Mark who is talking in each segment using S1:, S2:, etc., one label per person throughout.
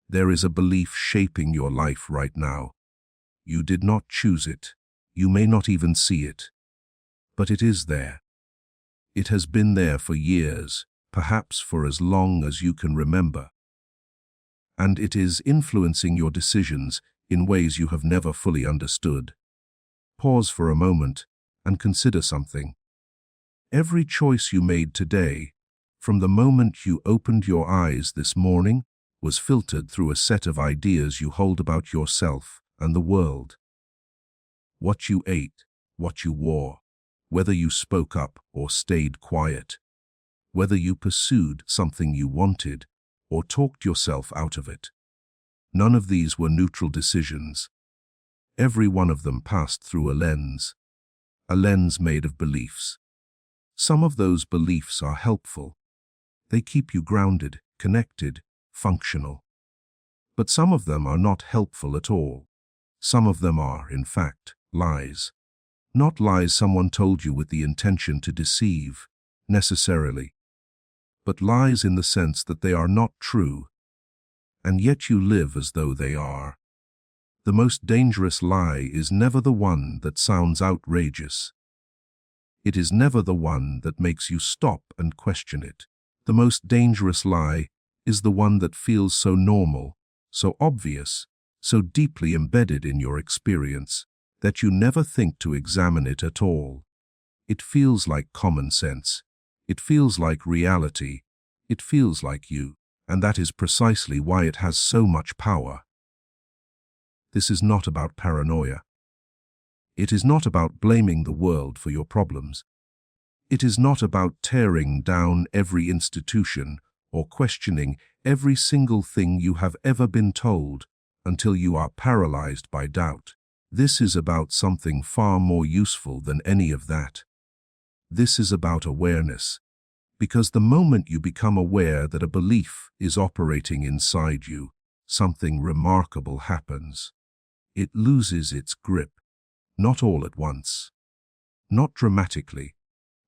S1: There is a belief shaping your life right now. You did not choose it. You may not even see it. But it is there. It has been there for years, perhaps for as long as you can remember. And it is influencing your decisions in ways you have never fully understood. Pause for a moment and consider something. Every choice you made today, from the moment you opened your eyes this morning, was filtered through a set of ideas you hold about yourself and the world. What you ate, what you wore, whether you spoke up or stayed quiet, whether you pursued something you wanted or talked yourself out of it. None of these were neutral decisions. Every one of them passed through a lens made of beliefs. Some of those beliefs are helpful. They keep you grounded, connected, functional. But some of them are not helpful at all. Some of them are, in fact, lies. Not lies someone told you with the intention to deceive, necessarily, but lies in the sense that they are not true, and yet you live as though they are. The most dangerous lie is never the one that sounds outrageous. It is never the one that makes you stop and question it. The most dangerous lie is the one that feels so normal, so obvious, so deeply embedded in your experience, that you never think to examine it at all. It feels like common sense. It feels like reality. It feels like you, and that is precisely why it has so much power. This is not about paranoia. It is not about blaming the world for your problems. It is not about tearing down every institution or questioning every single thing you have ever been told until you are paralyzed by doubt. This is about something far more useful than any of that. This is about awareness, because the moment you become aware that a belief is operating inside you, something remarkable happens. It loses its grip, not all at once, not dramatically,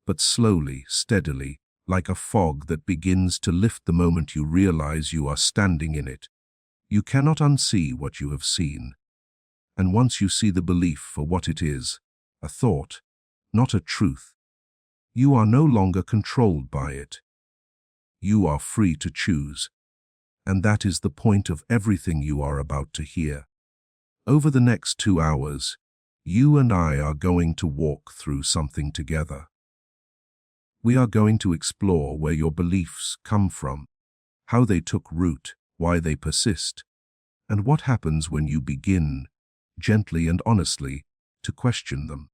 S1: but slowly, steadily, like a fog that begins to lift the moment you realize you are standing in it. You cannot unsee what you have seen. And once you see the belief for what it is, a thought, not a truth, you are no longer controlled by it. You are free to choose. And that is the point of everything you are about to hear. Over the next 2 hours, you and I are going to walk through something together. We are going to explore where your beliefs come from, how they took root, why they persist, and what happens when you begin, gently and honestly, to question them.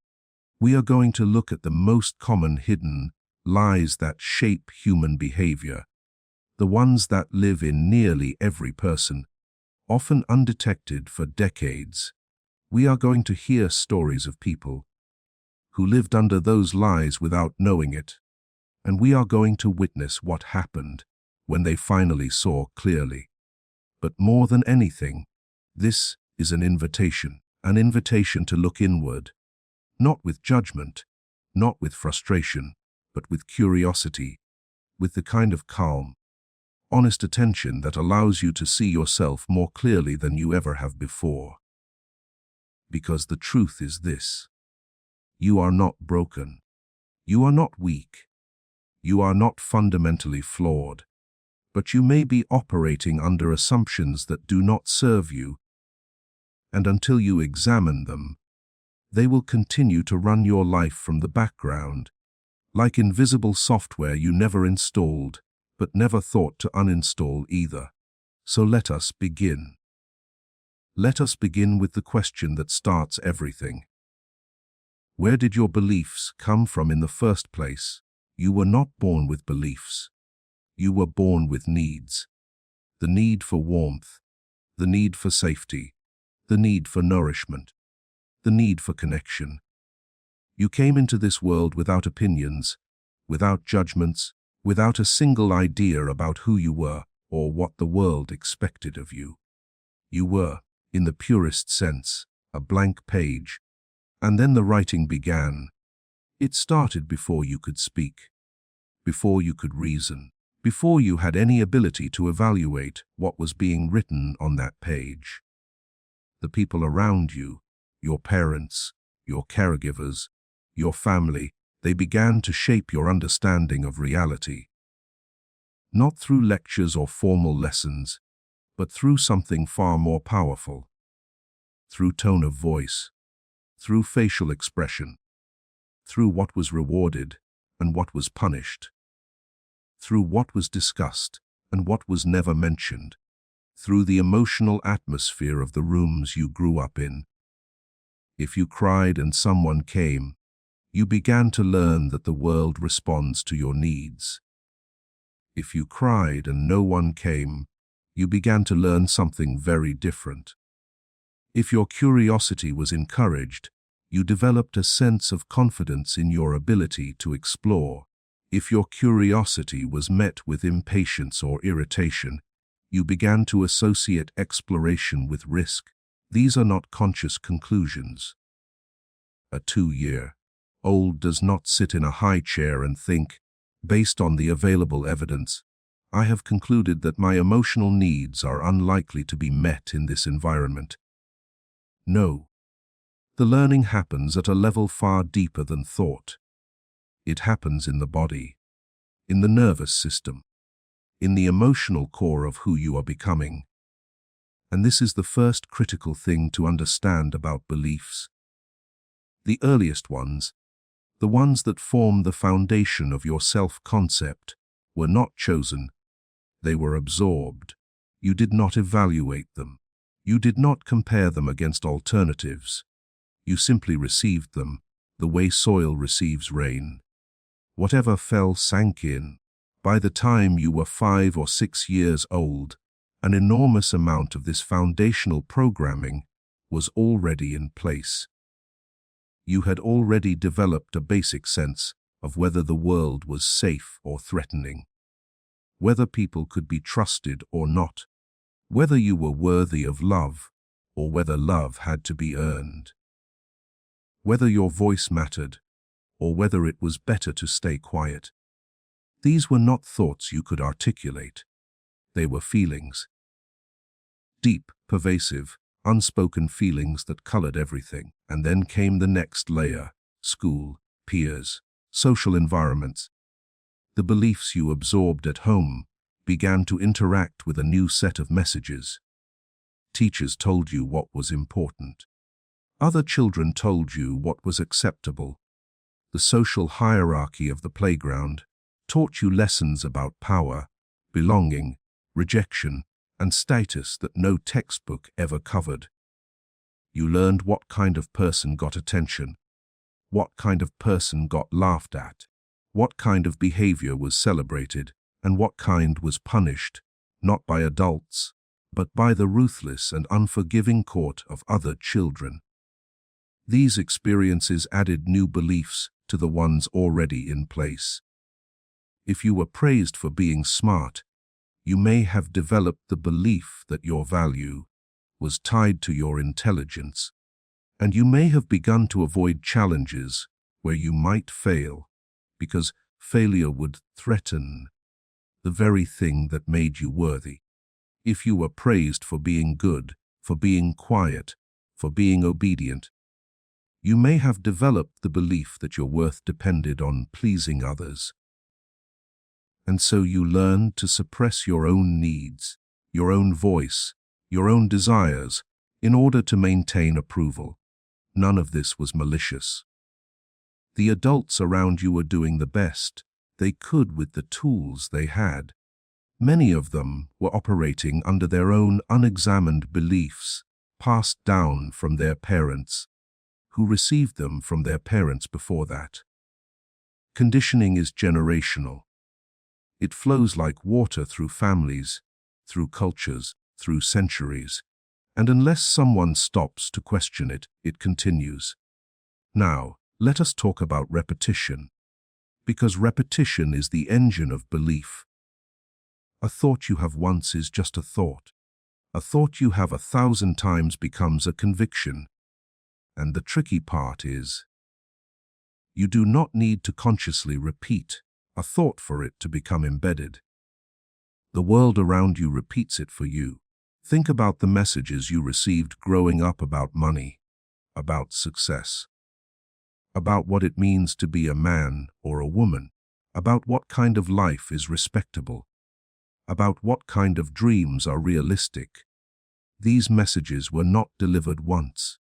S1: We are going to look at the most common hidden lies that shape human behavior, the ones that live in nearly every person, often undetected for decades. We are going to hear stories of people who lived under those lies without knowing it, and we are going to witness what happened when they finally saw clearly. But more than anything, this is an invitation to look inward, not with judgment, not with frustration, but with curiosity, with the kind of calm, honest attention that allows you to see yourself more clearly than you ever have before. Because the truth is this: you are not broken. You are not weak. You are not fundamentally flawed. But you may be operating under assumptions that do not serve you, and until you examine them, they will continue to run your life from the background, like invisible software you never installed, but never thought to uninstall either. So let us begin. Let us begin with the question that starts everything. Where did your beliefs come from in the first place? You were not born with beliefs. You were born with needs. The need for warmth, the need for safety, the need for nourishment, the need for connection. You came into this world without opinions, without judgments, without a single idea about who you were or what the world expected of you. You were, in the purest sense, a blank page, and then the writing began. It started before you could speak, before you could reason, before you had any ability to evaluate what was being written on that page. The people around you, your parents, your caregivers, your family, they began to shape your understanding of reality. Not through lectures or formal lessons, but through something far more powerful. Through tone of voice, through facial expression, through what was rewarded and what was punished, through what was discussed and what was never mentioned, through the emotional atmosphere of the rooms you grew up in. If you cried and someone came, you began to learn that the world responds to your needs. If you cried and no one came, you began to learn something very different. If your curiosity was encouraged, you developed a sense of confidence in your ability to explore. If your curiosity was met with impatience or irritation, you began to associate exploration with risk. These are not conscious conclusions. A 2-year-old does not sit in a high chair and think, based on the available evidence, I have concluded that my emotional needs are unlikely to be met in this environment. No. The learning happens at a level far deeper than thought. It happens in the body, in the nervous system, in the emotional core of who you are becoming. And this is the first critical thing to understand about beliefs. The earliest ones, the ones that form the foundation of your self-concept, were not chosen. They were absorbed. You did not evaluate them. You did not compare them against alternatives. You simply received them, the way soil receives rain. Whatever fell sank in. By the time you were 5 or 6 years old, an enormous amount of this foundational programming was already in place. You had already developed a basic sense of whether the world was safe or threatening, whether people could be trusted or not, whether you were worthy of love or whether love had to be earned, whether your voice mattered or whether it was better to stay quiet. These were not thoughts you could articulate. They were feelings. Deep, pervasive, unspoken feelings that colored everything. And then came the next layer: school, peers, social environments. The beliefs you absorbed at home began to interact with a new set of messages. Teachers told you what was important. Other children told you what was acceptable. The social hierarchy of the playground taught you lessons about power, belonging, rejection, and status that no textbook ever covered. You learned what kind of person got attention, what kind of person got laughed at, what kind of behavior was celebrated, and what kind was punished, not by adults, but by the ruthless and unforgiving court of other children. These experiences added new beliefs to the ones already in place. If you were praised for being smart, you may have developed the belief that your value was tied to your intelligence, and you may have begun to avoid challenges where you might fail, because failure would threaten the very thing that made you worthy. If you were praised for being good, for being quiet, for being obedient, you may have developed the belief that your worth depended on pleasing others. And so you learned to suppress your own needs, your own voice, your own desires, in order to maintain approval. None of this was malicious. The adults around you were doing the best they could with the tools they had. Many of them were operating under their own unexamined beliefs, passed down from their parents, who received them from their parents before that. Conditioning is generational. It flows like water through families, through cultures, through centuries, and unless someone stops to question it, it continues. Now, let us talk about repetition, because repetition is the engine of belief. A thought you have once is just a thought. A thought you have 1,000 times becomes a conviction. And the tricky part is, you do not need to consciously repeat a thought for it to become embedded. The world around you repeats it for you. Think about the messages you received growing up about money, about success, about what it means to be a man or a woman, about what kind of life is respectable, about what kind of dreams are realistic. These messages were not delivered once.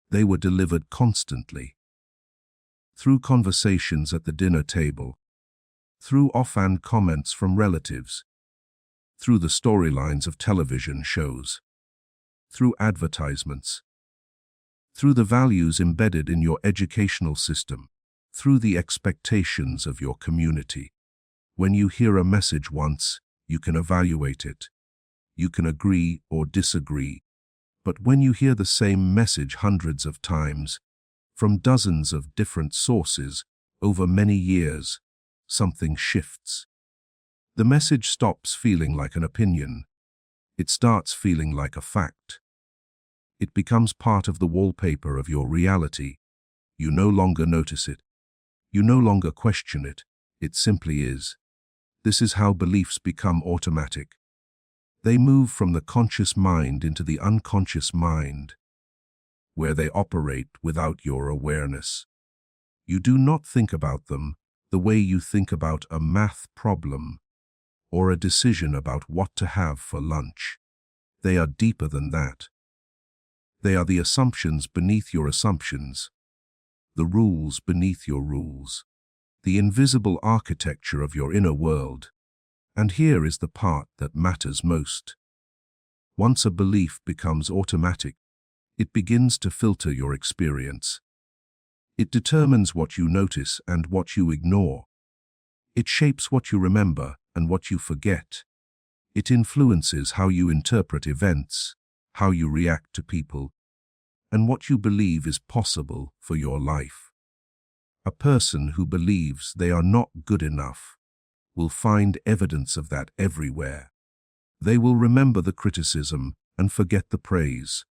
S1: They were delivered constantly. Through conversations at the dinner table, through offhand comments from relatives, through the storylines of television shows, through advertisements, through the values embedded in your educational system, through the expectations of your community. When you hear a message once, you can evaluate it. You can agree or disagree. But when you hear the same message hundreds of times, from dozens of different sources, over many years, something shifts. The message stops feeling like an opinion. It starts feeling like a fact. It becomes part of the wallpaper of your reality. You no longer notice it. You no longer question it. It simply is. This is how beliefs become automatic. They move from the conscious mind into the unconscious mind, where they operate without your awareness. You do not think about them the way you think about a math problem or a decision about what to have for lunch. They are deeper than that. They are the assumptions beneath your assumptions, the rules beneath your rules, the invisible architecture of your inner world. And here is the part that matters most. Once a belief becomes automatic, it begins to filter your experience. It determines what you notice and what you ignore. It shapes what you remember and what you forget. It influences how you interpret events, how you react to people, and what you believe is possible for your life. A person who believes they are not good enough will find evidence of that everywhere. They will remember the criticism and forget the praise.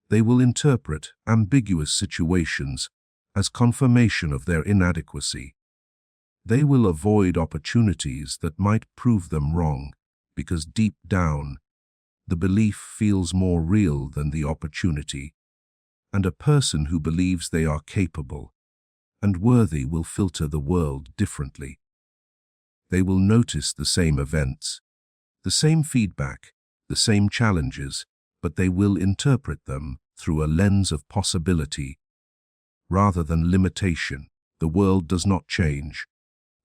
S1: They will interpret ambiguous situations as confirmation of their inadequacy. They will avoid opportunities that might prove them wrong, because deep down, the belief feels more real than the opportunity. And a person who believes they are capable and worthy will filter the world differently. They will notice the same events, the same feedback, the same challenges, but they will interpret them through a lens of possibility rather than limitation. The world does not change.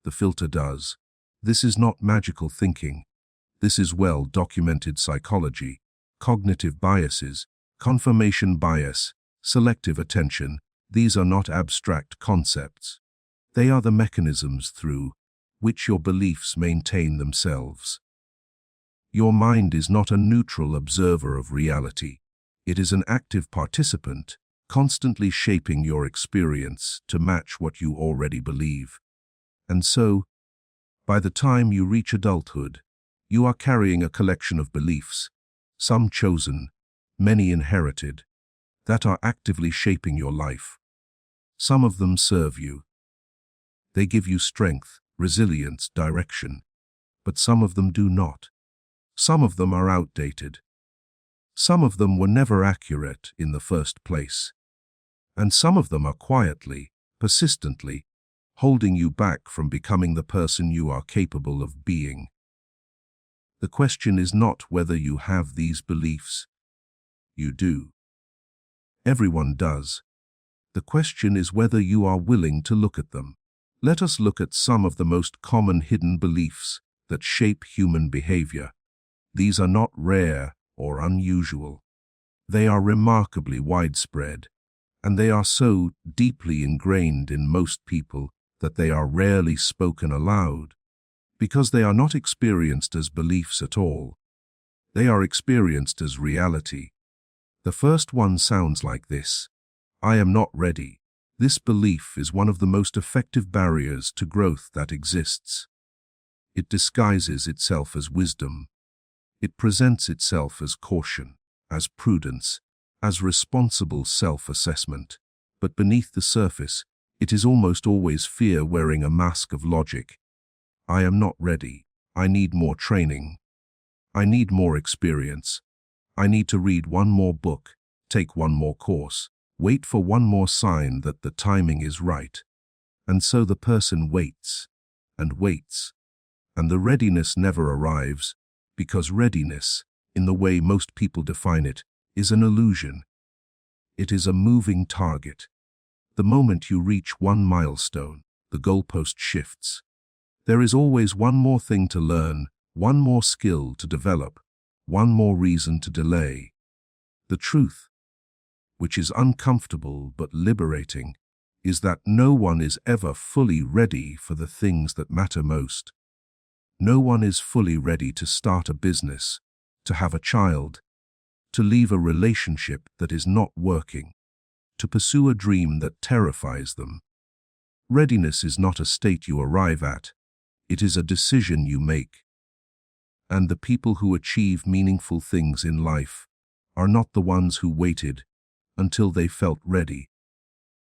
S1: The filter does. This is not magical thinking. This is well-documented psychology, cognitive biases, confirmation bias, selective attention. These are not abstract concepts. They are the mechanisms through which your beliefs maintain themselves. Your mind is not a neutral observer of reality. It is an active participant, constantly shaping your experience to match what you already believe. And so, by the time you reach adulthood, you are carrying a collection of beliefs, some chosen, many inherited, that are actively shaping your life. Some of them serve you. They give you strength, resilience, direction, but some of them do not. Some of them are outdated. Some of them were never accurate in the first place. And some of them are quietly, persistently, holding you back from becoming the person you are capable of being. The question is not whether you have these beliefs. You do. Everyone does. The question is whether you are willing to look at them. Let us look at some of the most common hidden beliefs that shape human behavior. These are not rare or unusual. They are remarkably widespread, and they are so deeply ingrained in most people that they are rarely spoken aloud, because they are not experienced as beliefs at all. They are experienced as reality. The first one sounds like this: I am not ready. This belief is one of the most effective barriers to growth that exists. It disguises itself as wisdom. It presents itself as caution, as prudence, as responsible self-assessment. But beneath the surface, it is almost always fear wearing a mask of logic. I am not ready. I need more training. I need more experience. I need to read one more book, take one more course, wait for one more sign that the timing is right. And so the person waits and waits, and the readiness never arrives, because readiness, in the way most people define it, is an illusion. It is a moving target. The moment you reach one milestone, the goalpost shifts. There is always one more thing to learn, one more skill to develop, one more reason to delay. The truth, which is uncomfortable but liberating, is that no one is ever fully ready for the things that matter most. No one is fully ready to start a business, to have a child, to leave a relationship that is not working, to pursue a dream that terrifies them. Readiness is not a state you arrive at, it is a decision you make. And the people who achieve meaningful things in life are not the ones who waited until they felt ready.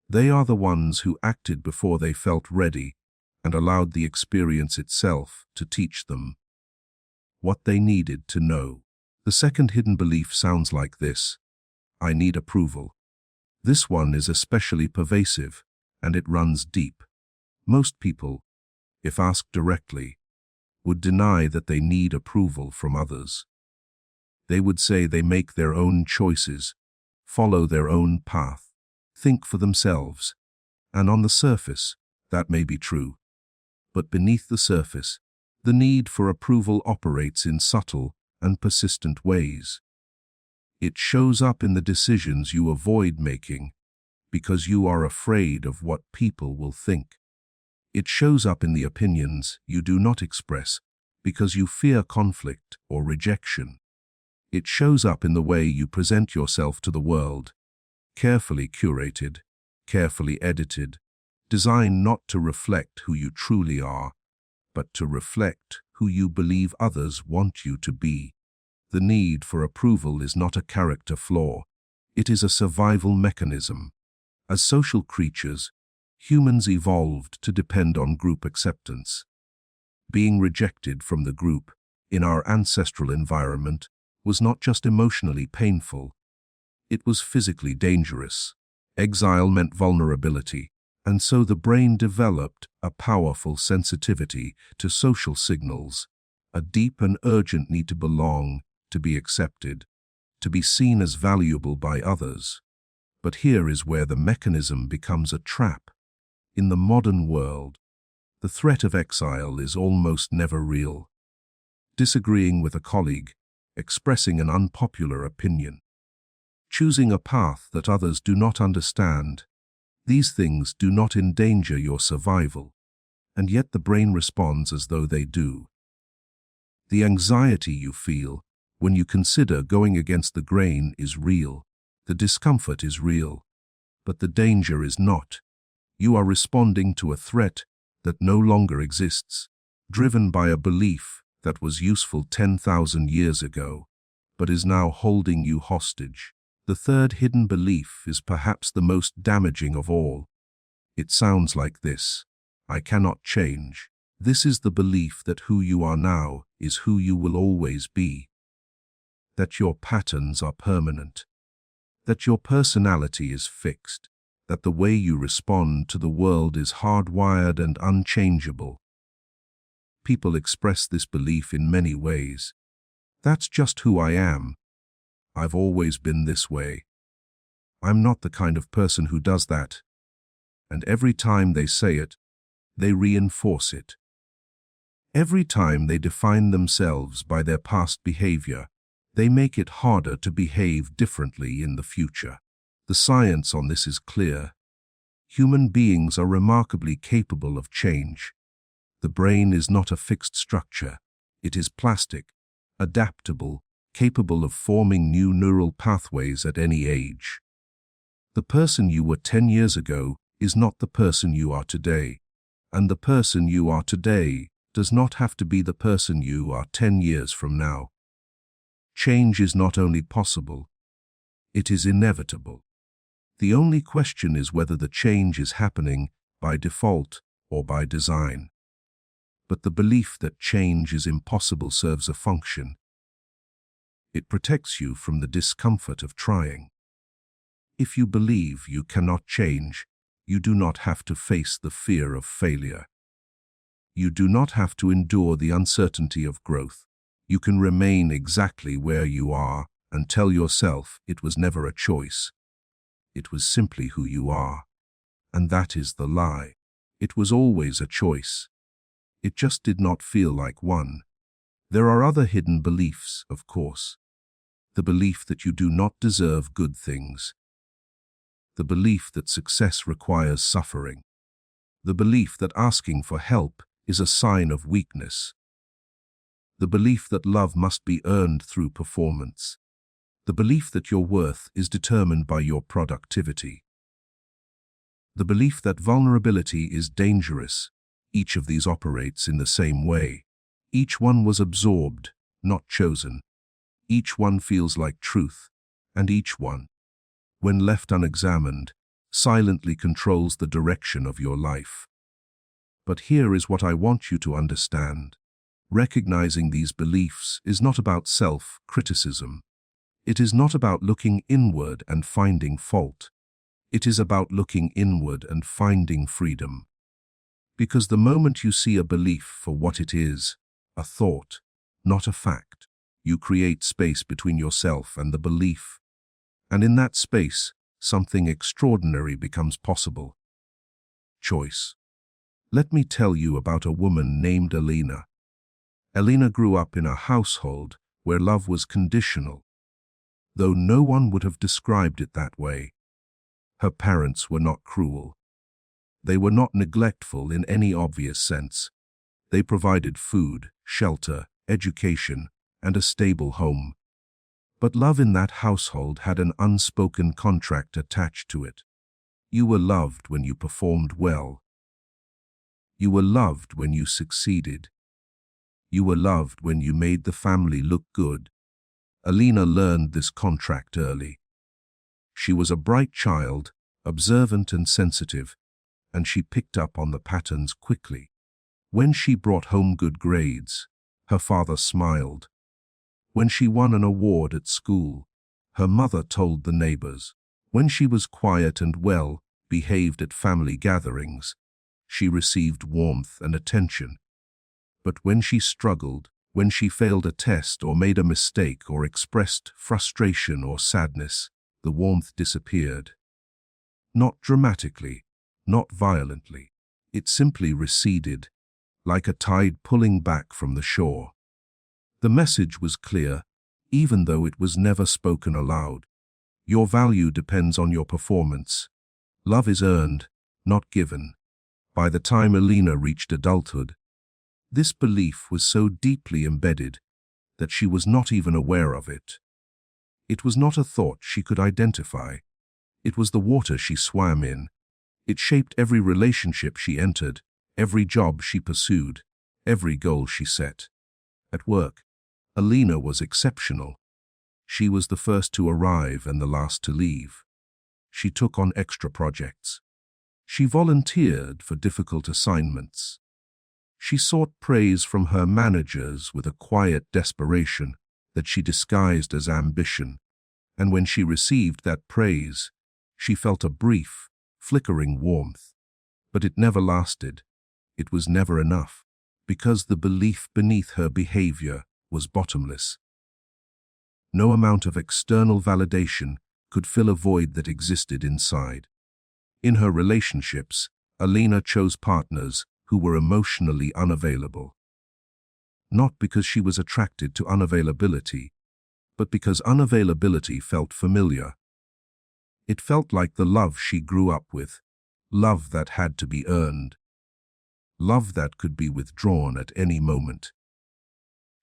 S1: They are the ones who acted before they felt ready and allowed the experience itself to teach them what they needed to know. The second hidden belief sounds like this: I need approval. This one is especially pervasive, and it runs deep. Most people, if asked directly, would deny that they need approval from others. They would say they make their own choices, follow their own path, think for themselves, and on the surface, that may be true. But beneath the surface, the need for approval operates in subtle and persistent ways. It shows up in the decisions you avoid making because you are afraid of what people will think. It shows up in the opinions you do not express because you fear conflict or rejection. It shows up in the way you present yourself to the world, carefully curated, carefully edited, designed not to reflect who you truly are, but to reflect who you believe others want you to be. The need for approval is not a character flaw, it is a survival mechanism. As social creatures, humans evolved to depend on group acceptance. Being rejected from the group, in our ancestral environment, was not just emotionally painful, it was physically dangerous. Exile meant vulnerability, and so the brain developed a powerful sensitivity to social signals, a deep and urgent need to belong, to be accepted, to be seen as valuable by others. But here is where the mechanism becomes a trap. In the modern world, the threat of exile is almost never real. Disagreeing with a colleague, expressing an unpopular opinion, choosing a path that others do not understand, these things do not endanger your survival, and yet the brain responds as though they do. The anxiety you feel when you consider going against the grain is real, the discomfort is real, but the danger is not. You are responding to a threat that no longer exists, driven by a belief that was useful 10,000 years ago, but is now holding you hostage. The third hidden belief is perhaps the most damaging of all. It sounds like this: I cannot change. This is the belief that who you are now is who you will always be. That your patterns are permanent. That your personality is fixed. That the way you respond to the world is hardwired and unchangeable. People express this belief in many ways. That's just who I am. I've always been this way. I'm not the kind of person who does that. And every time they say it, they reinforce it. Every time they define themselves by their past behavior, they make it harder to behave differently in the future. The science on this is clear. Human beings are remarkably capable of change. The brain is not a fixed structure. It is plastic, adaptable, capable of forming new neural pathways at any age. The person you were 10 years ago is not the person you are today, and the person you are today does not have to be the person you are 10 years from now. Change is not only possible, it is inevitable. The only question is whether the change is happening by default or by design. But the belief that change is impossible serves a function. It protects you from the discomfort of trying. If you believe you cannot change, you do not have to face the fear of failure. You do not have to endure the uncertainty of growth. You can remain exactly where you are and tell yourself it was never a choice. It was simply who you are. And that is the lie. It was always a choice. It just did not feel like one. There are other hidden beliefs, of course. The belief that you do not deserve good things. The belief that success requires suffering. The belief that asking for help is a sign of weakness. The belief that love must be earned through performance. The belief that your worth is determined by your productivity. The belief that vulnerability is dangerous. Each of these operates in the same way. Each one was absorbed, not chosen. Each one feels like truth, and each one, when left unexamined, silently controls the direction of your life. But here is what I want you to understand. Recognizing these beliefs is not about self-criticism. It is not about looking inward and finding fault. It is about looking inward and finding freedom. Because the moment you see a belief for what it is, a thought, not a fact, you create space between yourself and the belief. And in that space, something extraordinary becomes possible. Choice. Let me tell you about a woman named Alina. Alina grew up in a household where love was conditional, though no one would have described it that way. Her parents were not cruel. They were not neglectful in any obvious sense. They provided food, shelter, education, and a stable home. But love in that household had an unspoken contract attached to it. You were loved when you performed well. You were loved when you succeeded. You were loved when you made the family look good. Alina learned this contract early. She was a bright child, observant and sensitive, and she picked up on the patterns quickly. When she brought home good grades, her father smiled. When she won an award at school, her mother told the neighbors. When she was quiet and well behaved at family gatherings, she received warmth and attention. But when she struggled, when she failed a test or made a mistake or expressed frustration or sadness, the warmth disappeared. Not dramatically, not violently. It simply receded, like a tide pulling back from the shore. The message was clear, even though it was never spoken aloud. Your value depends on your performance. Love is earned, not given. By the time Alina reached adulthood, this belief was so deeply embedded that she was not even aware of it. It was not a thought she could identify. It was the water she swam in. It shaped every relationship she entered, every job she pursued, every goal she set. At work, Alina was exceptional. She was the first to arrive and the last to leave. She took on extra projects. She volunteered for difficult assignments. She sought praise from her managers with a quiet desperation that she disguised as ambition. And when she received that praise, she felt a brief, flickering warmth. But it never lasted. It was never enough, because the belief beneath her behavior was bottomless. No amount of external validation could fill a void that existed inside. In her relationships, Alina chose partners who were emotionally unavailable. Not because she was attracted to unavailability, but because unavailability felt familiar. It felt like the love she grew up with, love that had to be earned, love that could be withdrawn at any moment.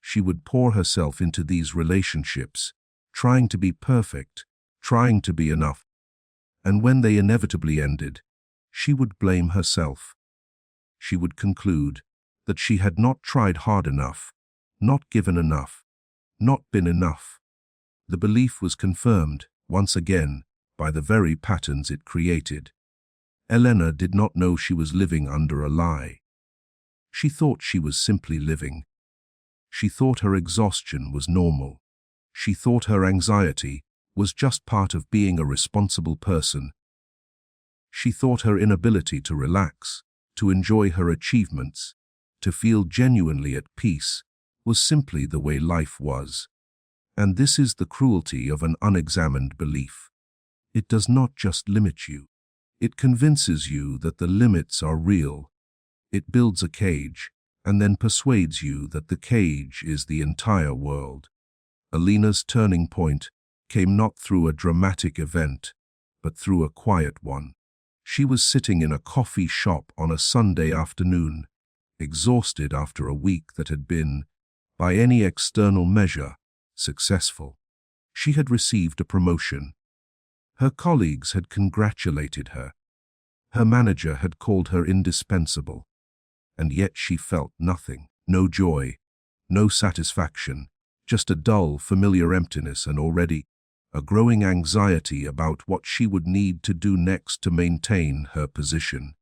S1: She would pour herself into these relationships, trying to be perfect, trying to be enough. And when they inevitably ended, she would blame herself. She would conclude that she had not tried hard enough, not given enough, not been enough. The belief was confirmed, once again, by the very patterns it created. Elena did not know she was living under a lie. She thought she was simply living. She thought her exhaustion was normal. She thought her anxiety was just part of being a responsible person. She thought her inability to relax, to enjoy her achievements, to feel genuinely at peace, was simply the way life was. And this is the cruelty of an unexamined belief. It does not just limit you. It convinces you that the limits are real. It builds a cage, and then persuades you that the cage is the entire world. Alina's turning point came not through a dramatic event, but through a quiet one. She was sitting in a coffee shop on a Sunday afternoon, exhausted after a week that had been, by any external measure, successful. She had received a promotion. Her colleagues had congratulated her. Her manager had called her indispensable. And yet she felt nothing, no joy, no satisfaction, just a dull, familiar emptiness and already a growing anxiety about what she would need to do next to maintain her position.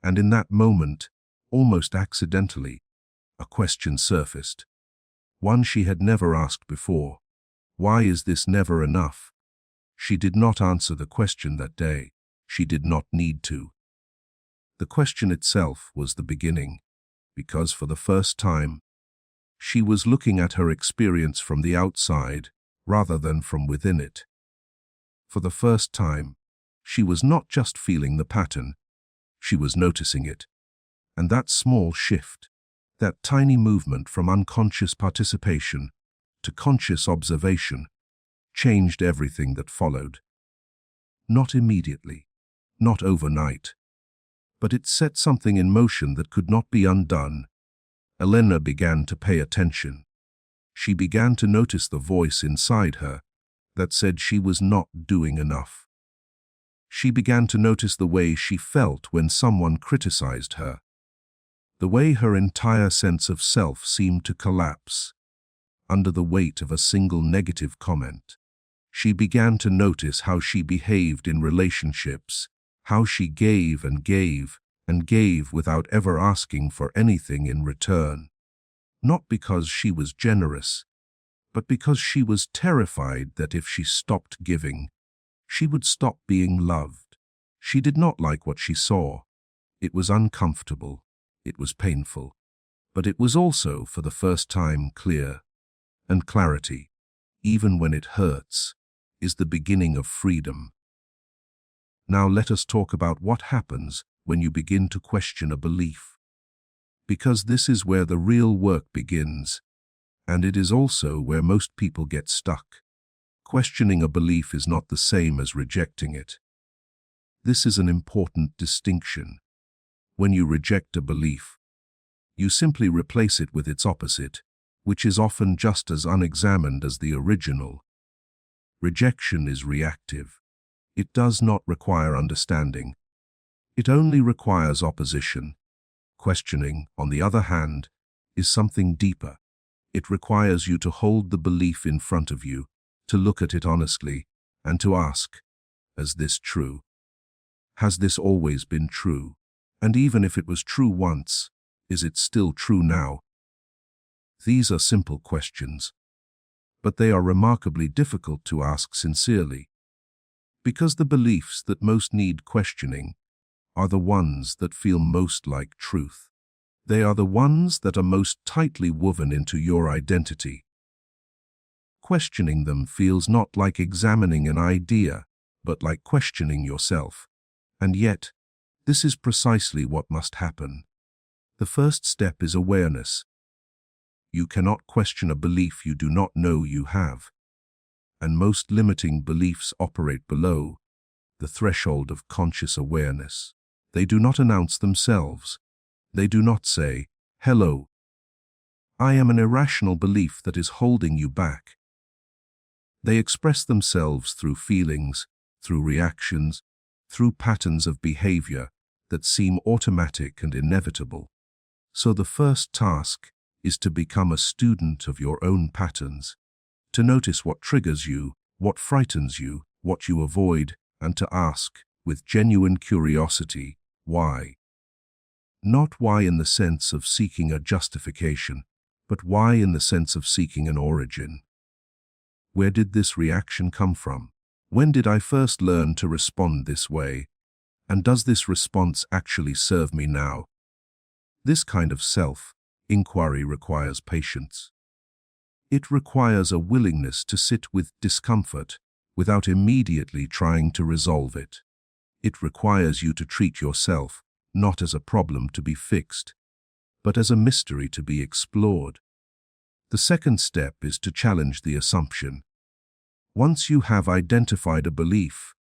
S1: And in that moment, almost accidentally, a question surfaced. One she had never asked before. Why is this never enough? She did not answer the question that day. She did not need to. The question itself was the beginning, because for the first time, she was looking at her experience from the outside rather than from within it. For the first time, she was not just feeling the pattern, she was noticing it. And that small shift, that tiny movement from unconscious participation to conscious observation, changed everything that followed. Not immediately, not overnight, but it set something in motion that could not be undone. Elena began to pay attention. She began to notice the voice inside her that said she was not doing enough. She began to notice the way she felt when someone criticized her, the way her entire sense of self seemed to collapse under the weight of a single negative comment. She began to notice how she behaved in relationships, how she gave and gave and gave without ever asking for anything in return. Not because she was generous, but because she was terrified that if she stopped giving, she would stop being loved. She did not like what she saw. It was uncomfortable. It was painful. But it was also, for the first time, clear. And clarity, even when it hurts, is the beginning of freedom. Now let us talk about what happens when you begin to question a belief. Because this is where the real work begins, and it is also where most people get stuck. Questioning a belief is not the same as rejecting it. This is an important distinction. When you reject a belief, you simply replace it with its opposite, which is often just as unexamined as the original. Rejection is reactive. It does not require understanding. It only requires opposition. Questioning, on the other hand, is something deeper. It requires you to hold the belief in front of you, to look at it honestly, and to ask, is this true? Has this always been true? And even if it was true once, is it still true now? These are simple questions, but they are remarkably difficult to ask sincerely, because the beliefs that most need questioning are the ones that feel most like truth. They are the ones that are most tightly woven into your identity. Questioning them feels not like examining an idea, but like questioning yourself. And yet, this is precisely what must happen. The first step is awareness. You cannot question a belief you do not know you have. And most limiting beliefs operate below the threshold of conscious awareness. They do not announce themselves. They do not say, "Hello, I am an irrational belief that is holding you back." They express themselves through feelings, through reactions, through patterns of behavior that seem automatic and inevitable. So the first task is to become a student of your own patterns, to notice what triggers you, what frightens you, what you avoid, and to ask, with genuine curiosity, why? Not why in the sense of seeking a justification, but why in the sense of seeking an origin. Where did this reaction come from? When did I first learn to respond this way? And does this response actually serve me now? This kind of self-inquiry requires patience. It requires a willingness to sit with discomfort without immediately trying to resolve it. It requires you to treat yourself not as a problem to be fixed, but as a mystery to be explored. The second step is to challenge the assumption. Once you have identified a belief,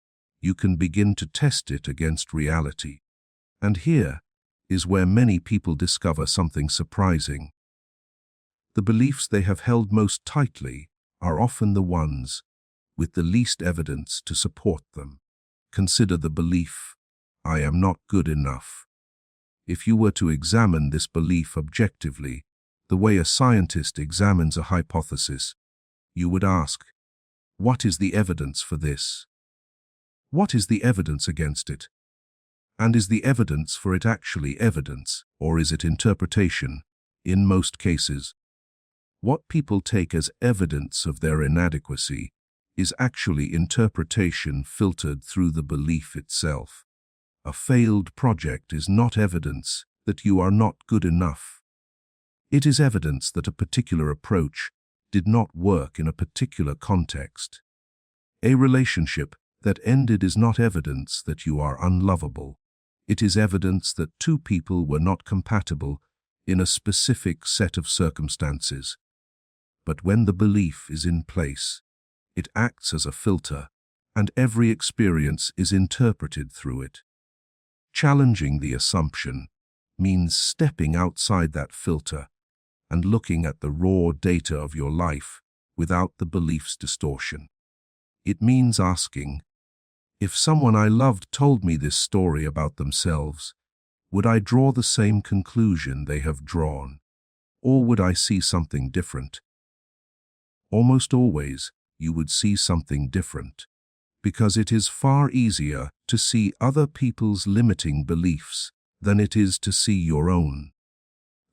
S1: you can begin to test it against reality. And here is where many people discover something surprising. The beliefs they have held most tightly are often the ones with the least evidence to support them. Consider the belief, "I am not good enough." If you were to examine this belief objectively, the way a scientist examines a hypothesis, you would ask, what is the evidence for this? What is the evidence against it? And is the evidence for it actually evidence, or is it interpretation? In most cases, what people take as evidence of their inadequacy is actually interpretation filtered through the belief itself. A failed project is not evidence that you are not good enough. It is evidence that a particular approach did not work in a particular context. A relationship that ended is not evidence that you are unlovable. It is evidence that two people were not compatible in a specific set of circumstances. But when the belief is in place, it acts as a filter, and every experience is interpreted through it. Challenging the assumption means stepping outside that filter and looking at the raw data of your life without the belief's distortion. It means asking, if someone I loved told me this story about themselves, would I draw the same conclusion they have drawn, or would I see something different? Almost always, you would see something different, because it is far easier to see other people's limiting beliefs than it is to see your own.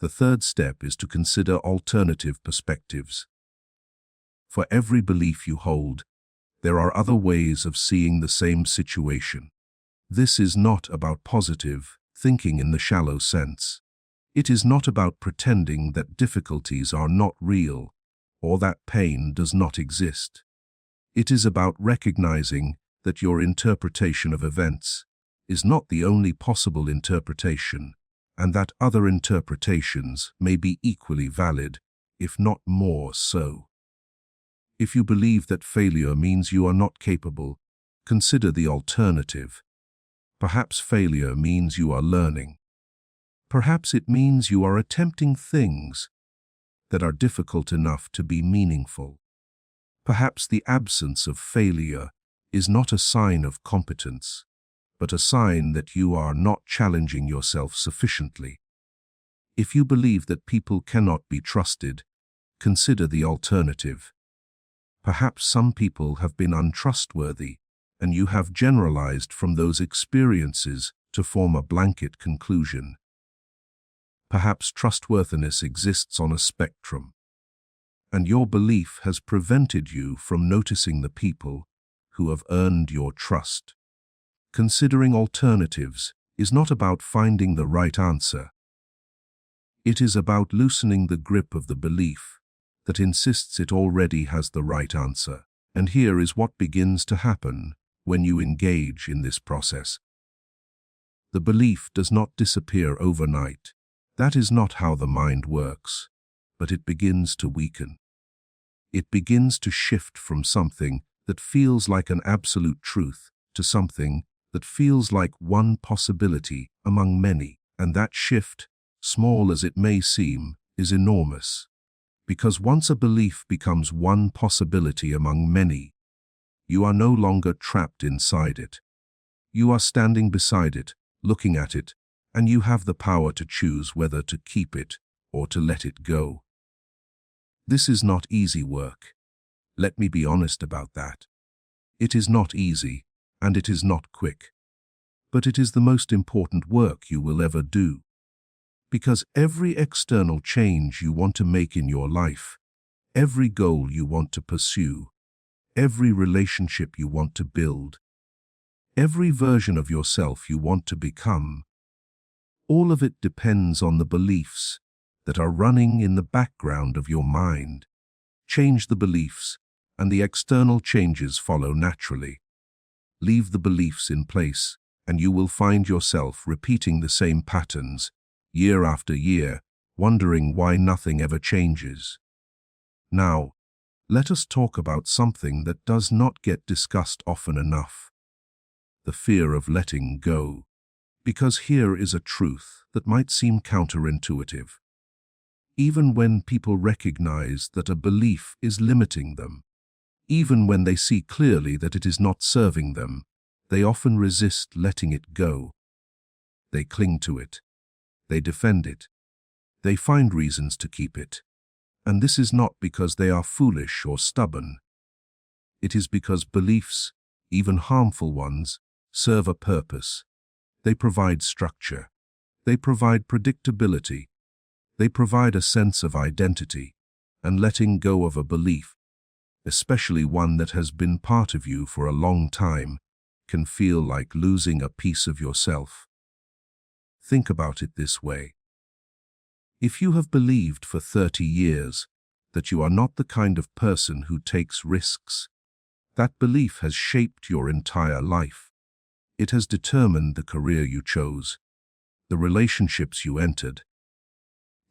S1: The third step is to consider alternative perspectives. For every belief you hold, there are other ways of seeing the same situation. This is not about positive thinking in the shallow sense. It is not about pretending that difficulties are not real or that pain does not exist. It is about recognizing that your interpretation of events is not the only possible interpretation, and that other interpretations may be equally valid, if not more so. If you believe that failure means you are not capable, consider the alternative. Perhaps failure means you are learning. Perhaps it means you are attempting things that are difficult enough to be meaningful. Perhaps the absence of failure is not a sign of competence, but a sign that you are not challenging yourself sufficiently. If you believe that people cannot be trusted, consider the alternative. Perhaps some people have been untrustworthy, and you have generalized from those experiences to form a blanket conclusion. Perhaps trustworthiness exists on a spectrum, and your belief has prevented you from noticing the people who have earned your trust. Considering alternatives is not about finding the right answer. It is about loosening the grip of the belief that insists it already has the right answer. And here is what begins to happen when you engage in this process. The belief does not disappear overnight. That is not how the mind works, but it begins to weaken. It begins to shift from something that feels like an absolute truth to something that feels like one possibility among many. And that shift, small as it may seem, is enormous. Because once a belief becomes one possibility among many, you are no longer trapped inside it. You are standing beside it, looking at it, and you have the power to choose whether to keep it or to let it go. This is not easy work. Let me be honest about that. It is not easy, and it is not quick. But it is the most important work you will ever do. Because every external change you want to make in your life, every goal you want to pursue, every relationship you want to build, every version of yourself you want to become. All of it depends on the beliefs that are running in the background of your mind. Change the beliefs, and the external changes follow naturally. Leave the beliefs in place, and you will find yourself repeating the same patterns, year after year, wondering why nothing ever changes. Now, let us talk about something that does not get discussed often enough: the fear of letting go. Because here is a truth that might seem counterintuitive. Even when people recognize that a belief is limiting them, even when they see clearly that it is not serving them, they often resist letting it go. They cling to it. They defend it. They find reasons to keep it. And this is not because they are foolish or stubborn. It is because beliefs, even harmful ones, serve a purpose. They provide structure. They provide predictability. They provide a sense of identity. And letting go of a belief, especially one that has been part of you for a long time, can feel like losing a piece of yourself. Think about it this way. If you have believed for 30 years that you are not the kind of person who takes risks, that belief has shaped your entire life. It has determined the career you chose, the relationships you entered,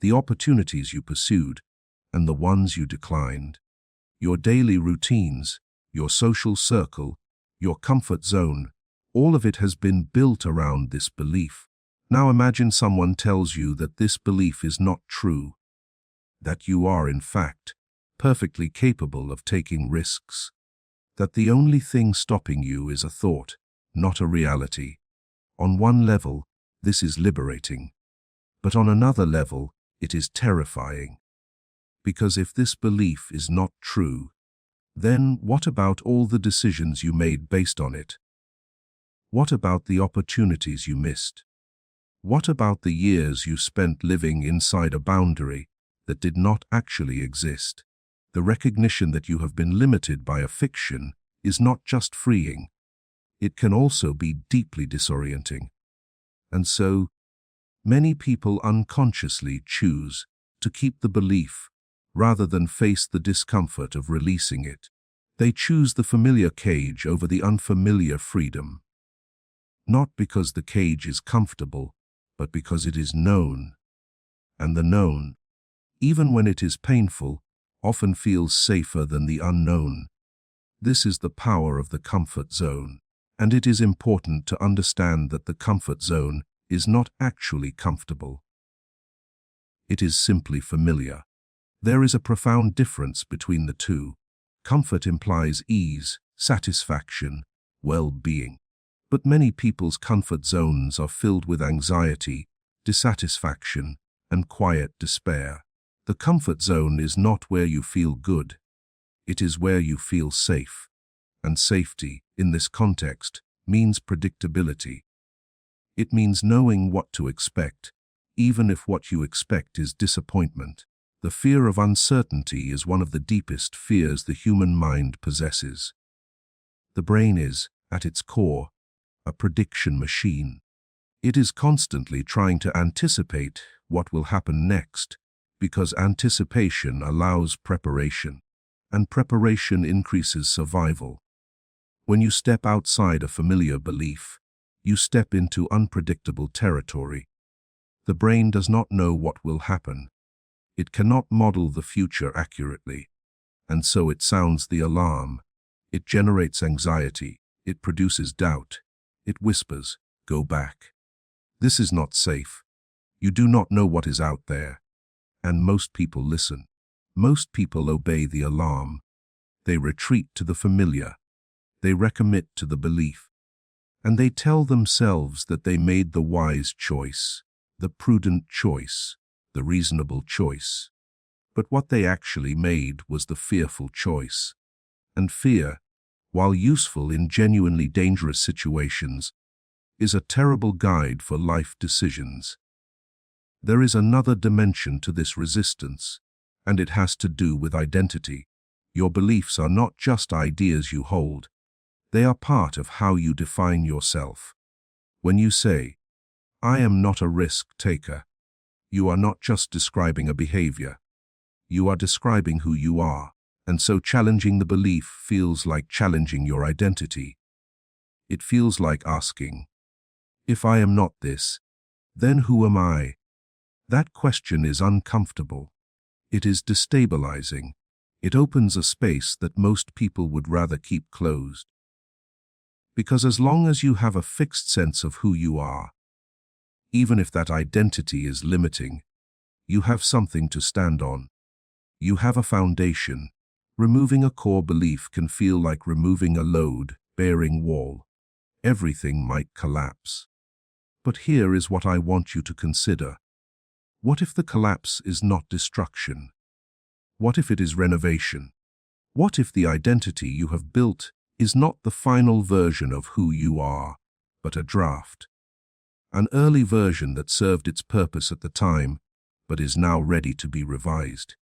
S1: the opportunities you pursued, and the ones you declined. Your daily routines, your social circle, your comfort zone, all of it has been built around this belief. Now imagine someone tells you that this belief is not true, that you are, in fact, perfectly capable of taking risks, that the only thing stopping you is a thought, not a reality. On one level, this is liberating, but on another level, it is terrifying. Because if this belief is not true, then what about all the decisions you made based on it? What about the opportunities you missed? What about the years you spent living inside a boundary that did not actually exist? The recognition that you have been limited by a fiction is not just freeing. It can also be deeply disorienting. And so, many people unconsciously choose to keep the belief rather than face the discomfort of releasing it. They choose the familiar cage over the unfamiliar freedom. Not because the cage is comfortable, but because it is known. And the known, even when it is painful, often feels safer than the unknown. This is the power of the comfort zone. And it is important to understand that the comfort zone is not actually comfortable. It is simply familiar. There is a profound difference between the two. Comfort implies ease, satisfaction, well-being. But many people's comfort zones are filled with anxiety, dissatisfaction, and quiet despair. The comfort zone is not where you feel good. It is where you feel safe. And safety, in this context, means predictability. It means knowing what to expect, even if what you expect is disappointment. The fear of uncertainty is one of the deepest fears the human mind possesses. The brain is, at its core, a prediction machine. It is constantly trying to anticipate what will happen next, because anticipation allows preparation, and preparation increases survival. When you step outside a familiar belief, you step into unpredictable territory. The brain does not know what will happen. It cannot model the future accurately, and so it sounds the alarm. It generates anxiety. It produces doubt. It whispers, "Go back. This is not safe. You do not know what is out there." And most people listen. Most people obey the alarm. They retreat to the familiar. They recommit to the belief. And they tell themselves that they made the wise choice, the prudent choice, the reasonable choice. But what they actually made was the fearful choice. And fear, while useful in genuinely dangerous situations, is a terrible guide for life decisions. There is another dimension to this resistance, and it has to do with identity. Your beliefs are not just ideas you hold. They are part of how you define yourself. When you say, "I am not a risk taker," you are not just describing a behavior. You are describing who you are, and so challenging the belief feels like challenging your identity. It feels like asking, "If I am not this, then who am I?" That question is uncomfortable. It is destabilizing. It opens a space that most people would rather keep closed. Because as long as you have a fixed sense of who you are, even if that identity is limiting, you have something to stand on. You have a foundation. Removing a core belief can feel like removing a load-bearing wall. Everything might collapse. But here is what I want you to consider. What if the collapse is not destruction? What if it is renovation? What if the identity you have built is not the final version of who you are, but a draft? An early version that served its purpose at the time, but is now ready to be revised.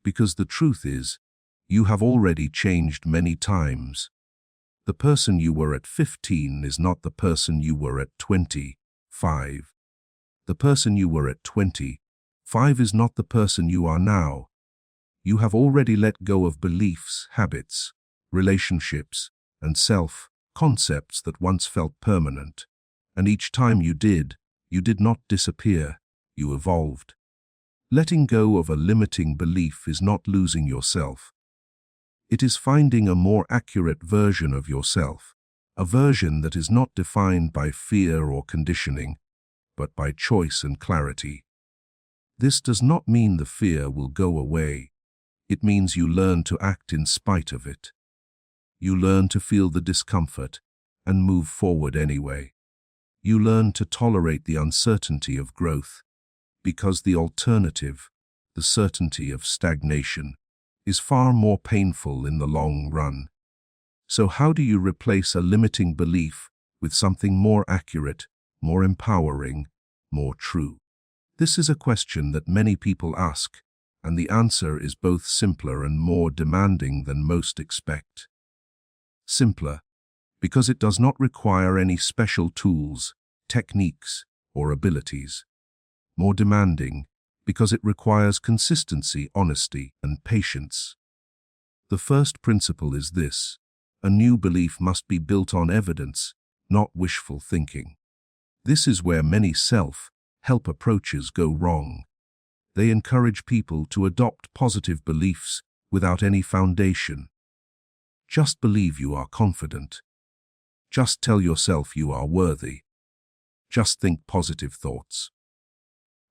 S1: Because the truth is, you have already changed many times. The person you were at 15 is not the person you were at 25. The person you were at 25 is not the person you are now. You have already let go of beliefs, habits, relationships, and self-concepts that once felt permanent. And each time you did not disappear, you evolved. Letting go of a limiting belief is not losing yourself. It is finding a more accurate version of yourself, a version that is not defined by fear or conditioning, but by choice and clarity. This does not mean the fear will go away. It means you learn to act in spite of it. You learn to feel the discomfort and move forward anyway. You learn to tolerate the uncertainty of growth, because the alternative, the certainty of stagnation, is far more painful in the long run. So how do you replace a limiting belief with something more accurate, more empowering, more true? This is a question that many people ask, and the answer is both simpler and more demanding than most expect. Simpler, because it does not require any special tools, techniques, or abilities. More demanding, because it requires consistency, honesty, and patience. The first principle is this: a new belief must be built on evidence, not wishful thinking. This is where many self-help approaches go wrong. They encourage people to adopt positive beliefs without any foundation. Just believe you are confident. Just tell yourself you are worthy. Just think positive thoughts.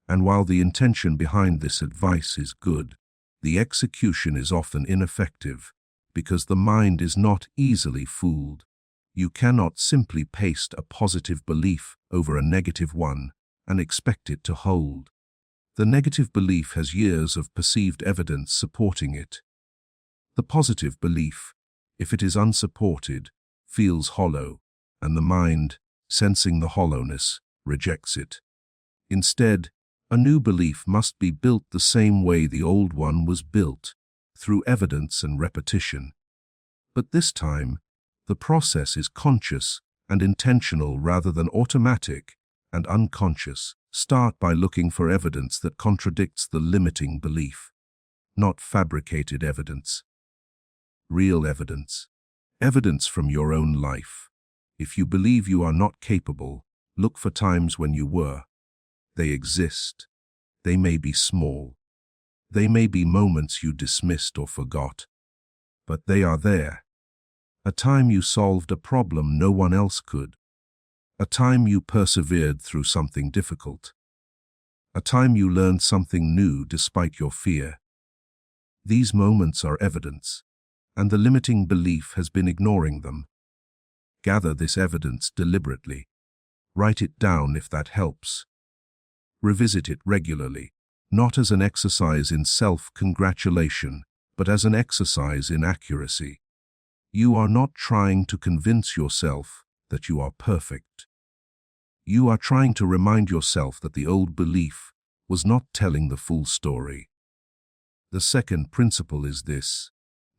S1: And while the intention behind this advice is good, the execution is often ineffective because the mind is not easily fooled. You cannot simply paste a positive belief over a negative one and expect it to hold. The negative belief has years of perceived evidence supporting it. The positive belief, if it is unsupported, feels hollow, and the mind, sensing the hollowness, rejects it. Instead, a new belief must be built the same way the old one was built, through evidence and repetition. But this time, the process is conscious and intentional rather than automatic and unconscious. Start by looking for evidence that contradicts the limiting belief, not fabricated evidence. Real evidence. Evidence from your own life. If you believe you are not capable, look for times when you were. They exist. They may be small. They may be moments you dismissed or forgot. But they are there. A time you solved a problem no one else could. A time you persevered through something difficult. A time you learned something new despite your fear. These moments are evidence, and the limiting belief has been ignoring them. Gather this evidence deliberately. Write it down if that helps. Revisit it regularly, not as an exercise in self-congratulation, but as an exercise in accuracy. You are not trying to convince yourself that you are perfect. You are trying to remind yourself that the old belief was not telling the full story. The second principle is this: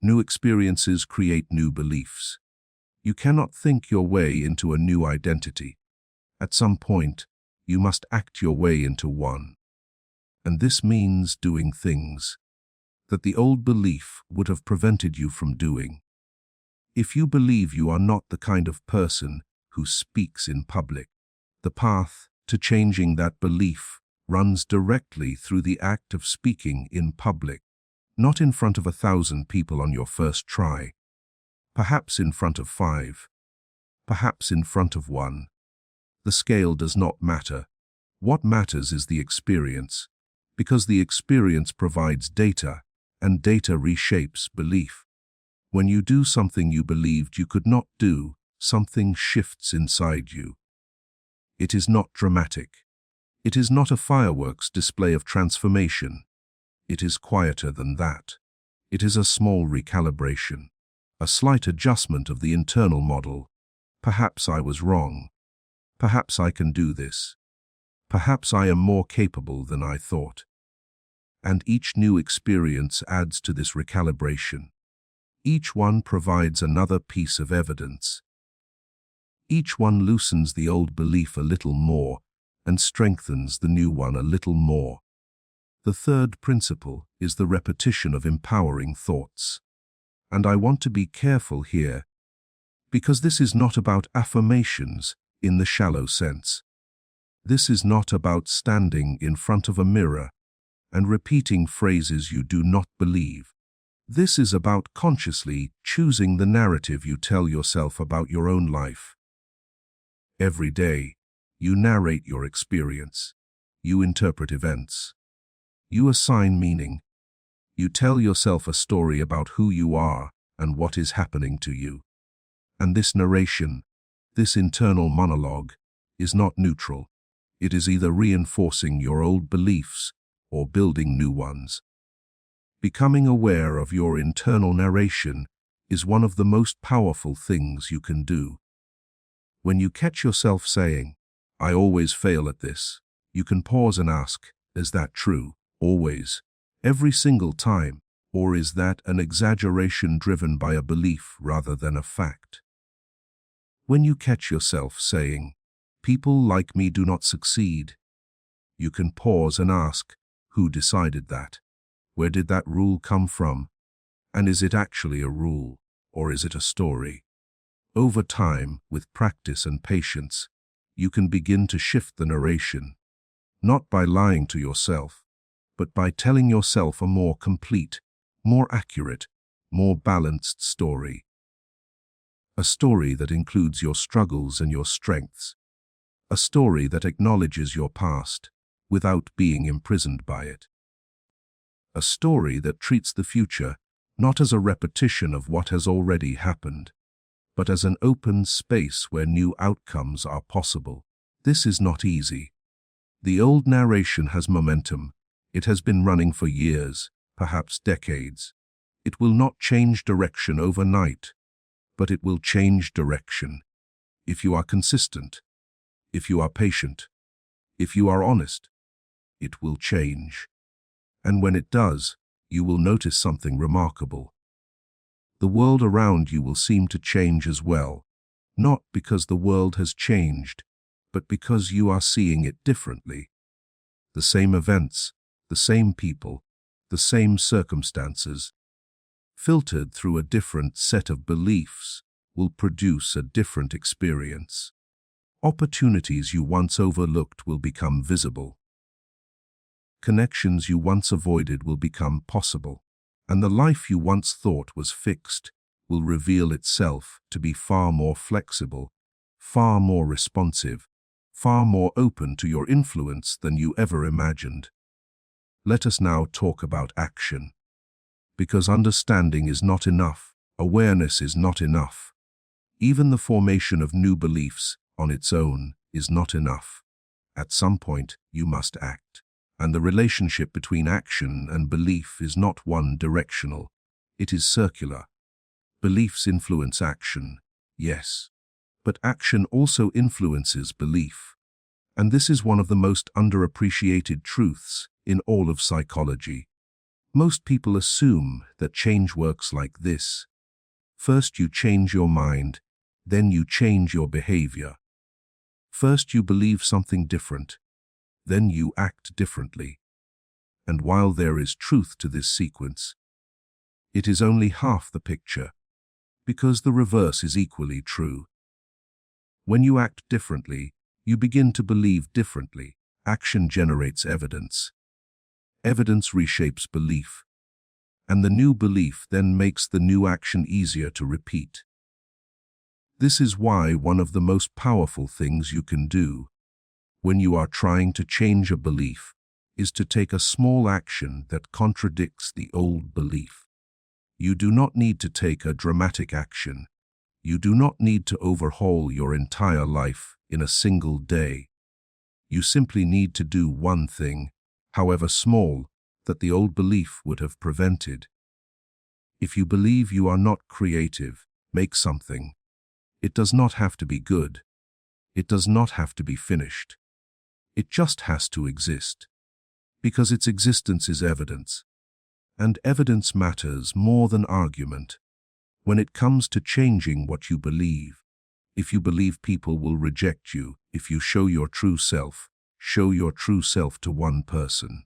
S1: New experiences create new beliefs. You cannot think your way into a new identity. At some point, you must act your way into one. And this means doing things that the old belief would have prevented you from doing. If you believe you are not the kind of person who speaks in public, the path to changing that belief runs directly through the act of speaking in public, not in front of 1,000 people on your first try, perhaps in front of 5, perhaps in front of 1. The scale does not matter. What matters is the experience, because the experience provides data, and data reshapes belief. When you do something you believed you could not do, something shifts inside you. It is not dramatic. It is not a fireworks display of transformation. It is quieter than that. It is a small recalibration, a slight adjustment of the internal model. Perhaps I was wrong. Perhaps I can do this. Perhaps I am more capable than I thought. And each new experience adds to this recalibration. Each one provides another piece of evidence. Each one loosens the old belief a little more and strengthens the new one a little more. The third principle is the repetition of empowering thoughts. And I want to be careful here, because this is not about affirmations in the shallow sense. This is not about standing in front of a mirror and repeating phrases you do not believe. This is about consciously choosing the narrative you tell yourself about your own life. Every day, you narrate your experience. You interpret events. You assign meaning. You tell yourself a story about who you are and what is happening to you. And this narration, this internal monologue, is not neutral. It is either reinforcing your old beliefs or building new ones. Becoming aware of your internal narration is one of the most powerful things you can do. When you catch yourself saying, "I always fail at this," you can pause and ask, is that true? Always? Every single time? Or is that an exaggeration driven by a belief rather than a fact? When you catch yourself saying, "People like me do not succeed," you can pause and ask, who decided that? Where did that rule come from? And is it actually a rule, or is it a story? Over time, with practice and patience, you can begin to shift the narration, not by lying to yourself, but by telling yourself a more complete, more accurate, more balanced story. A story that includes your struggles and your strengths. A story that acknowledges your past without being imprisoned by it. A story that treats the future not as a repetition of what has already happened, but as an open space where new outcomes are possible. This is not easy. The old narration has momentum. It has been running for years, perhaps decades. It will not change direction overnight, but it will change direction if you are consistent, if you are patient, if you are honest. It will change. And when it does, you will notice something remarkable. The world around you will seem to change as well, not because the world has changed, but because you are seeing it differently. The same events, the same people, the same circumstances, filtered through a different set of beliefs, will produce a different experience. Opportunities you once overlooked will become visible. Connections you once avoided will become possible, and the life you once thought was fixed will reveal itself to be far more flexible, far more responsive, far more open to your influence than you ever imagined. Let us now talk about action. Because understanding is not enough, awareness is not enough. Even the formation of new beliefs on its own is not enough. At some point, you must act. And the relationship between action and belief is not one-directional. It is circular. Beliefs influence action, yes. But action also influences belief. And this is one of the most underappreciated truths in all of psychology. Most people assume that change works like this. First you change your mind, then you change your behavior. First you believe something different, then you act differently. And while there is truth to this sequence, it is only half the picture, because the reverse is equally true. When you act differently, you begin to believe differently. Action generates evidence. Evidence reshapes belief, and the new belief then makes the new action easier to repeat. This is why one of the most powerful things you can do when you are trying to change a belief is to take a small action that contradicts the old belief. You do not need to take a dramatic action. You do not need to overhaul your entire life in a single day. You simply need to do one thing, however small, that the old belief would have prevented. If you believe you are not creative, make something. It does not have to be good. It does not have to be finished. It just has to exist, because its existence is evidence. And evidence matters more than argument. When it comes to changing what you believe, if you believe people will reject you, if you show your true self to one person.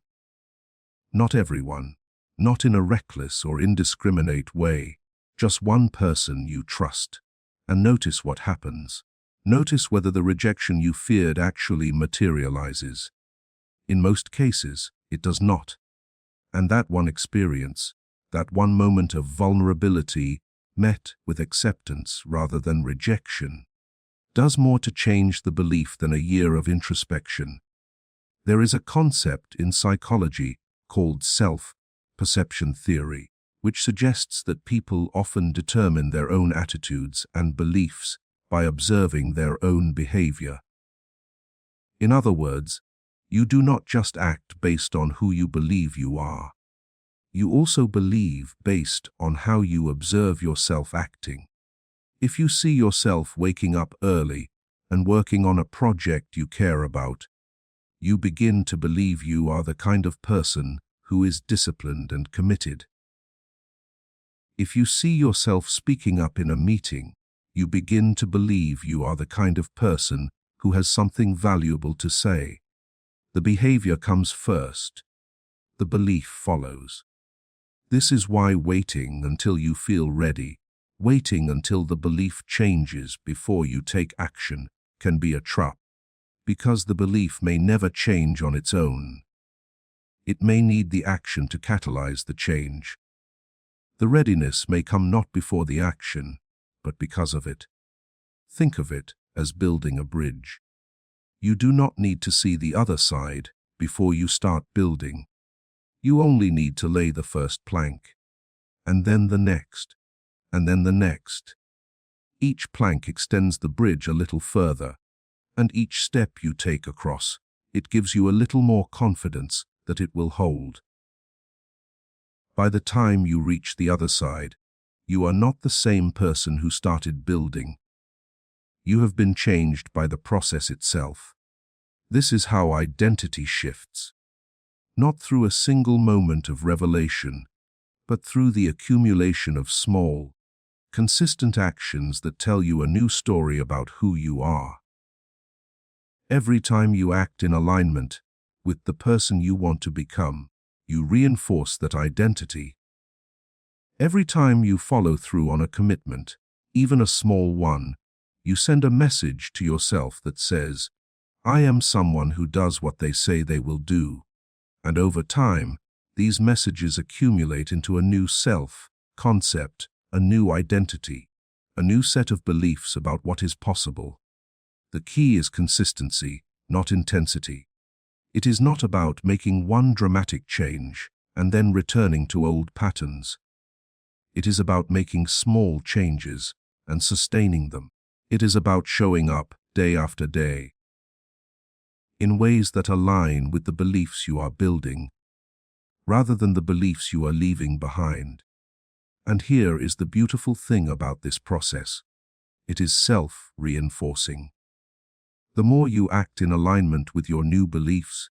S1: Not everyone, not in a reckless or indiscriminate way, just one person you trust. And notice what happens. Notice whether the rejection you feared actually materializes. In most cases, it does not. And that one experience, that one moment of vulnerability met with acceptance rather than rejection, does more to change the belief than a year of introspection. There is a concept in psychology called self-perception theory, which suggests that people often determine their own attitudes and beliefs by observing their own behavior. In other words, you do not just act based on who you believe you are. You also believe based on how you observe yourself acting. If you see yourself waking up early and working on a project you care about, you begin to believe you are the kind of person who is disciplined and committed. If you see yourself speaking up in a meeting, you begin to believe you are the kind of person who has something valuable to say. The behavior comes first. The belief follows. This is why waiting until you feel ready, waiting until the belief changes before you take action, can be a trap, because the belief may never change on its own. It may need the action to catalyze the change. The readiness may come not before the action, but because of it. Think of it as building a bridge. You do not need to see the other side before you start building. You only need to lay the first plank, and then the next, and then the next. Each plank extends the bridge a little further, and each step you take across, it gives you a little more confidence that it will hold. By the time you reach the other side, you are not the same person who started building. You have been changed by the process itself. This is how identity shifts. Not through a single moment of revelation, but through the accumulation of small, consistent actions that tell you a new story about who you are. Every time you act in alignment with the person you want to become, you reinforce that identity. Every time you follow through on a commitment, even a small one, you send a message to yourself that says, I am someone who does what they say they will do. And over time, these messages accumulate into a new self-concept, a new identity, a new set of beliefs about what is possible. The key is consistency, not intensity. It is not about making one dramatic change and then returning to old patterns. It is about making small changes and sustaining them. It is about showing up day after day in ways that align with the beliefs you are building, rather than the beliefs you are leaving behind. And here is the beautiful thing about this process. It is self-reinforcing. The more you act in alignment with your new beliefs,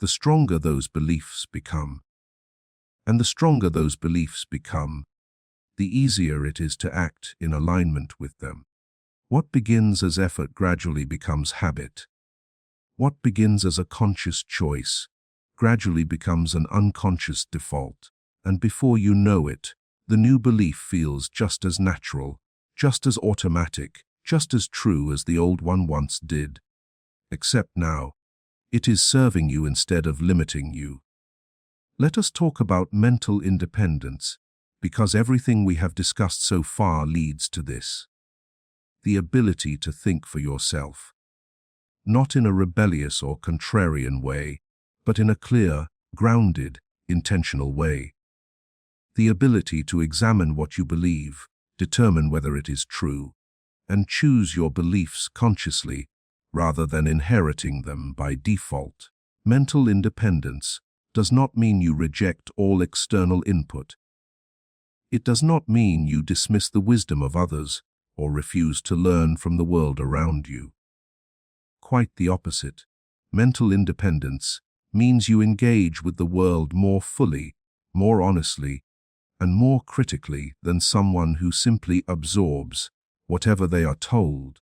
S1: the stronger those beliefs become. And the stronger those beliefs become, the easier it is to act in alignment with them. What begins as effort gradually becomes habit. What begins as a conscious choice gradually becomes an unconscious default. And before you know it, the new belief feels just as natural, just as automatic, just as true as the old one once did. Except now, it is serving you instead of limiting you. Let us talk about mental independence, because everything we have discussed so far leads to this. The ability to think for yourself. Not in a rebellious or contrarian way, but in a clear, grounded, intentional way. The ability to examine what you believe, determine whether it is true, and choose your beliefs consciously rather than inheriting them by default. Mental independence does not mean you reject all external input. It does not mean you dismiss the wisdom of others or refuse to learn from the world around you. Quite the opposite. Mental independence means you engage with the world more fully, more honestly, and more critically than someone who simply absorbs whatever they are told.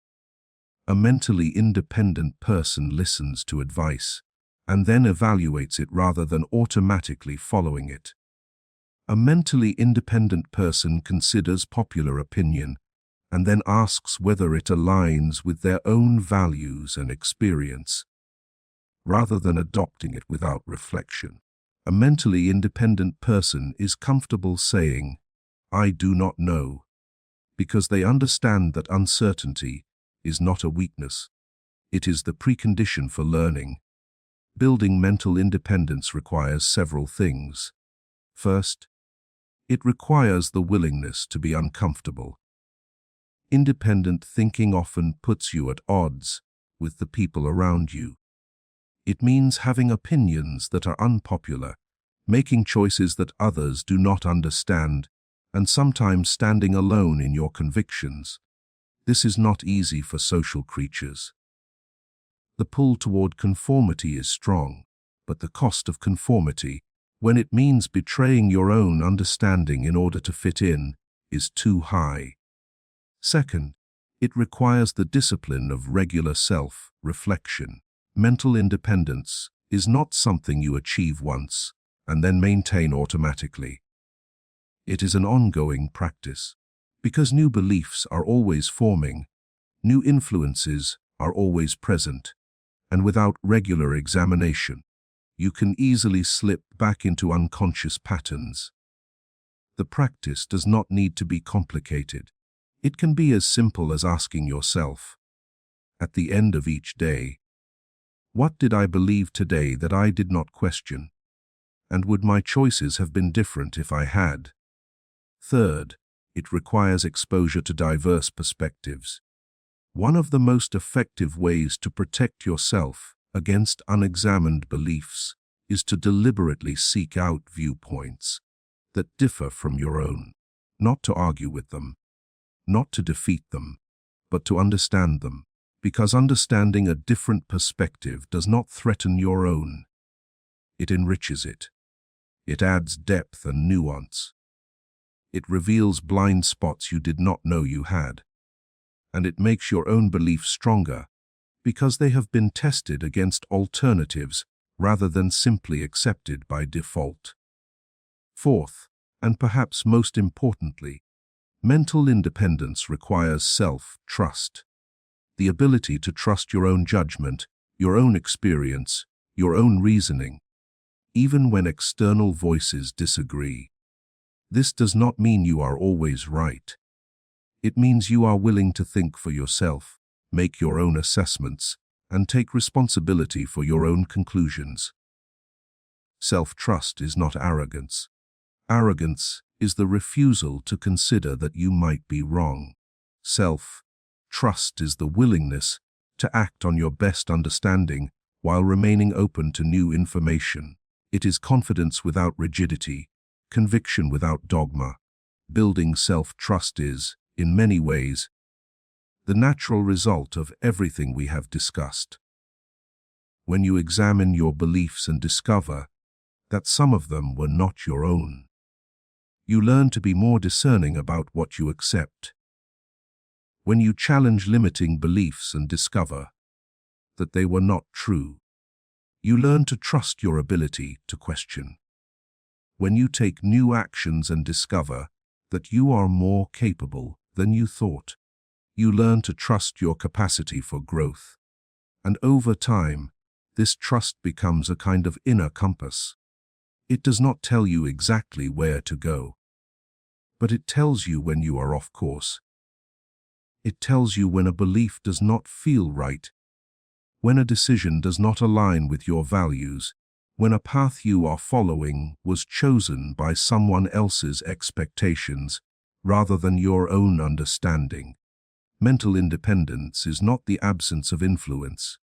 S1: A mentally independent person listens to advice and then evaluates it rather than automatically following it. A mentally independent person considers popular opinion and then asks whether it aligns with their own values and experience, rather than adopting it without reflection. A mentally independent person is comfortable saying, "I do not know," because they understand that uncertainty is not a weakness. It is the precondition for learning. Building mental independence requires several things. First, it requires the willingness to be uncomfortable. Independent thinking often puts you at odds with the people around you. It means having opinions that are unpopular, making choices that others do not understand, and sometimes standing alone in your convictions. This is not easy for social creatures. The pull toward conformity is strong, but the cost of conformity, when it means betraying your own understanding in order to fit in, is too high. Second, it requires the discipline of regular self-reflection. Mental independence is not something you achieve once and then maintain automatically. It is an ongoing practice, because new beliefs are always forming, new influences are always present, and without regular examination, you can easily slip back into unconscious patterns. The practice does not need to be complicated. It can be as simple as asking yourself, at the end of each day, what did I believe today that I did not question? And would my choices have been different if I had? Third, it requires exposure to diverse perspectives. One of the most effective ways to protect yourself against unexamined beliefs is to deliberately seek out viewpoints that differ from your own, not to argue with them, not to defeat them, but to understand them, because understanding a different perspective does not threaten your own. It enriches it. It adds depth and nuance. It reveals blind spots you did not know you had. And it makes your own beliefs stronger, because they have been tested against alternatives rather than simply accepted by default. Fourth, and perhaps most importantly, mental independence requires self-trust. The ability to trust your own judgment, your own experience, your own reasoning, even when external voices disagree. This does not mean you are always right. It means you are willing to think for yourself, make your own assessments, and take responsibility for your own conclusions. Self-trust is not arrogance. Arrogance is the refusal to consider that you might be wrong. Self-trust is the willingness to act on your best understanding while remaining open to new information. It is confidence without rigidity, conviction without dogma. Building self-trust is, in many ways, the natural result of everything we have discussed. When you examine your beliefs and discover that some of them were not your own. You learn to be more discerning about what you accept. When you challenge limiting beliefs and discover that they were not true, you learn to trust your ability to question. When you take new actions and discover that you are more capable than you thought, you learn to trust your capacity for growth. And over time, this trust becomes a kind of inner compass. It does not tell you exactly where to go, but it tells you when you are off course. It tells you when a belief does not feel right, when a decision does not align with your values, when a path you are following was chosen by someone else's expectations rather than your own understanding. Mental independence is not the absence of influence.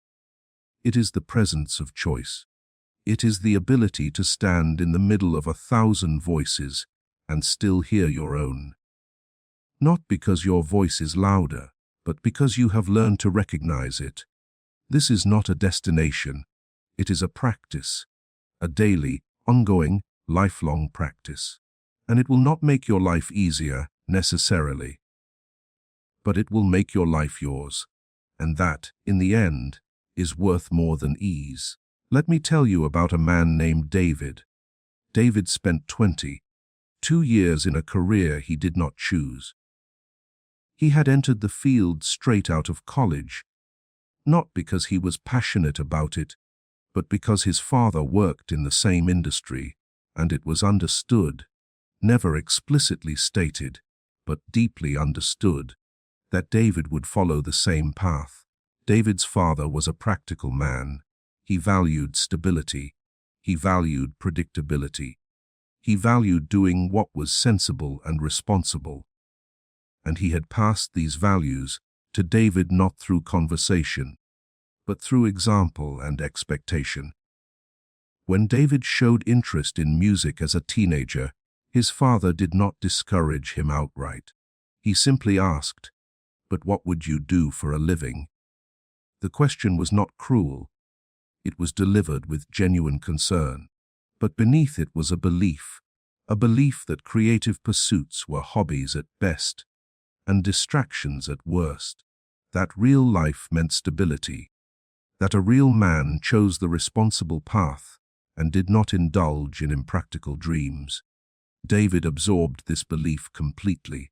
S1: It is the presence of choice. It is the ability to stand in the middle of 1,000 voices and still hear your own. Not because your voice is louder, but because you have learned to recognize it. This is not a destination. It is a practice, a daily, ongoing, lifelong practice. And it will not make your life easier, necessarily. But it will make your life yours. And that, in the end, is worth more than ease. Let me tell you about a man named David. David spent 22 years in a career he did not choose. He had entered the field straight out of college, not because he was passionate about it, but because his father worked in the same industry, and it was understood, never explicitly stated, but deeply understood, that David would follow the same path. David's father was a practical man. He valued stability. He valued predictability. He valued doing what was sensible and responsible. And he had passed these values to David not through conversation, but through example and expectation. When David showed interest in music as a teenager, his father did not discourage him outright. He simply asked, "But what would you do for a living?" The question was not cruel. It was delivered with genuine concern. But beneath it was a belief that creative pursuits were hobbies at best and distractions at worst, that real life meant stability, that a real man chose the responsible path and did not indulge in impractical dreams. David absorbed this belief completely.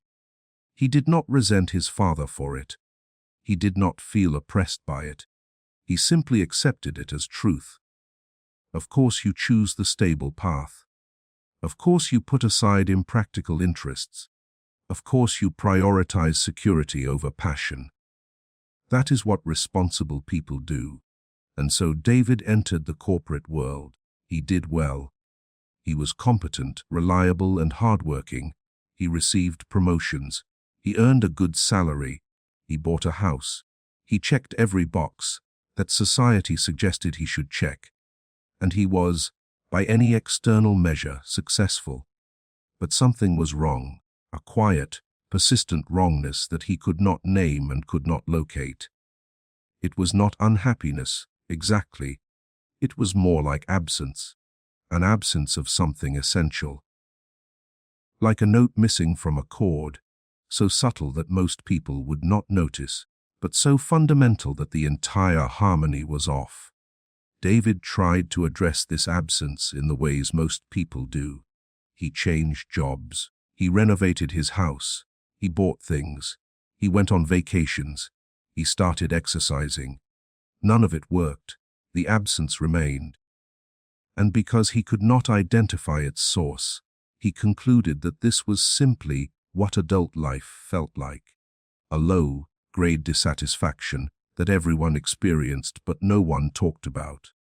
S1: He did not resent his father for it. He did not feel oppressed by it. He simply accepted it as truth. Of course you choose the stable path. Of course you put aside impractical interests. Of course you prioritize security over passion. That is what responsible people do. And so David entered the corporate world. He did well. He was competent, reliable, and hardworking. He received promotions. He earned a good salary. He bought a house. He checked every box that society suggested he should check. And he was, by any external measure, successful. But something was wrong, a quiet, persistent wrongness that he could not name and could not locate. It was not unhappiness, exactly. It was more like absence, an absence of something essential. Like a note missing from a chord, so subtle that most people would not notice, but so fundamental that the entire harmony was off. David tried to address this absence in the ways most people do. He changed jobs. He renovated his house. He bought things. He went on vacations. He started exercising. None of it worked. The absence remained. And because he could not identify its source, he concluded that this was simply what adult life felt like. A low-grade dissatisfaction that everyone experienced but no one talked about.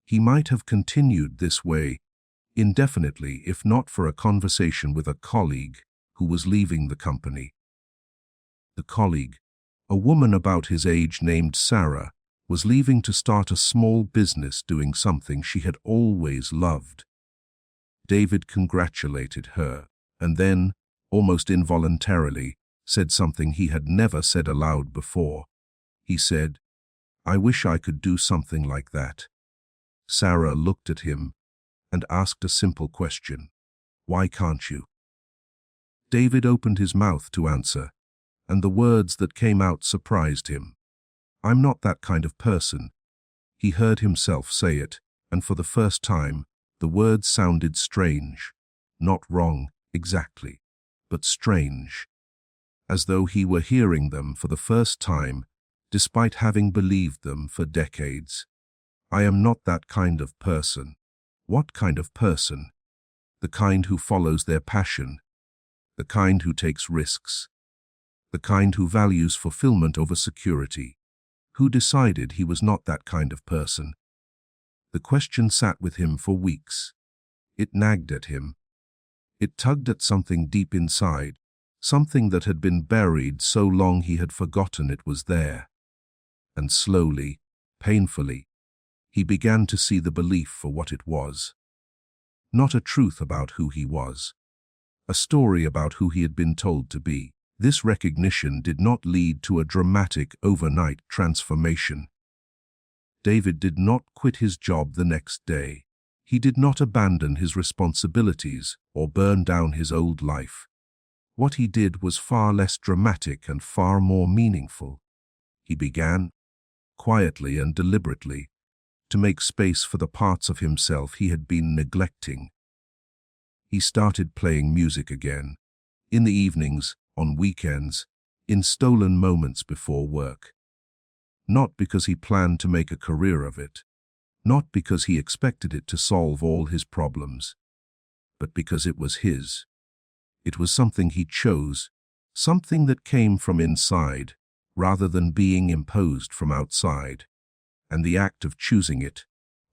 S1: He might have continued this way indefinitely if not for a conversation with a colleague who was leaving the company. The colleague, a woman about his age named Sarah, was leaving to start a small business doing something she had always loved. David congratulated her, and then, almost involuntarily, said something he had never said aloud before. He said, "I wish I could do something like that." Sarah looked at him, and asked a simple question. Why can't you? David opened his mouth to answer, and the words that came out surprised him. I'm not that kind of person. He heard himself say it, and for the first time, the words sounded strange. Not wrong, exactly, but strange. As though he were hearing them for the first time, despite having believed them for decades. I am not that kind of person. What kind of person? The kind who follows their passion, the kind who takes risks, the kind who values fulfillment over security. Who decided he was not that kind of person? The question sat with him for weeks. It nagged at him. It tugged at something deep inside, something that had been buried so long he had forgotten it was there. And slowly, painfully, he began to see the belief for what it was. Not a truth about who he was. A story about who he had been told to be. This recognition did not lead to a dramatic overnight transformation. David did not quit his job the next day. He did not abandon his responsibilities or burn down his old life. What he did was far less dramatic and far more meaningful. He began, quietly and deliberately, to make space for the parts of himself he had been neglecting. He started playing music again, in the evenings, on weekends, in stolen moments before work. Not because he planned to make a career of it, not because he expected it to solve all his problems, but because it was his. It was something he chose, something that came from inside, rather than being imposed from outside. And the act of choosing it,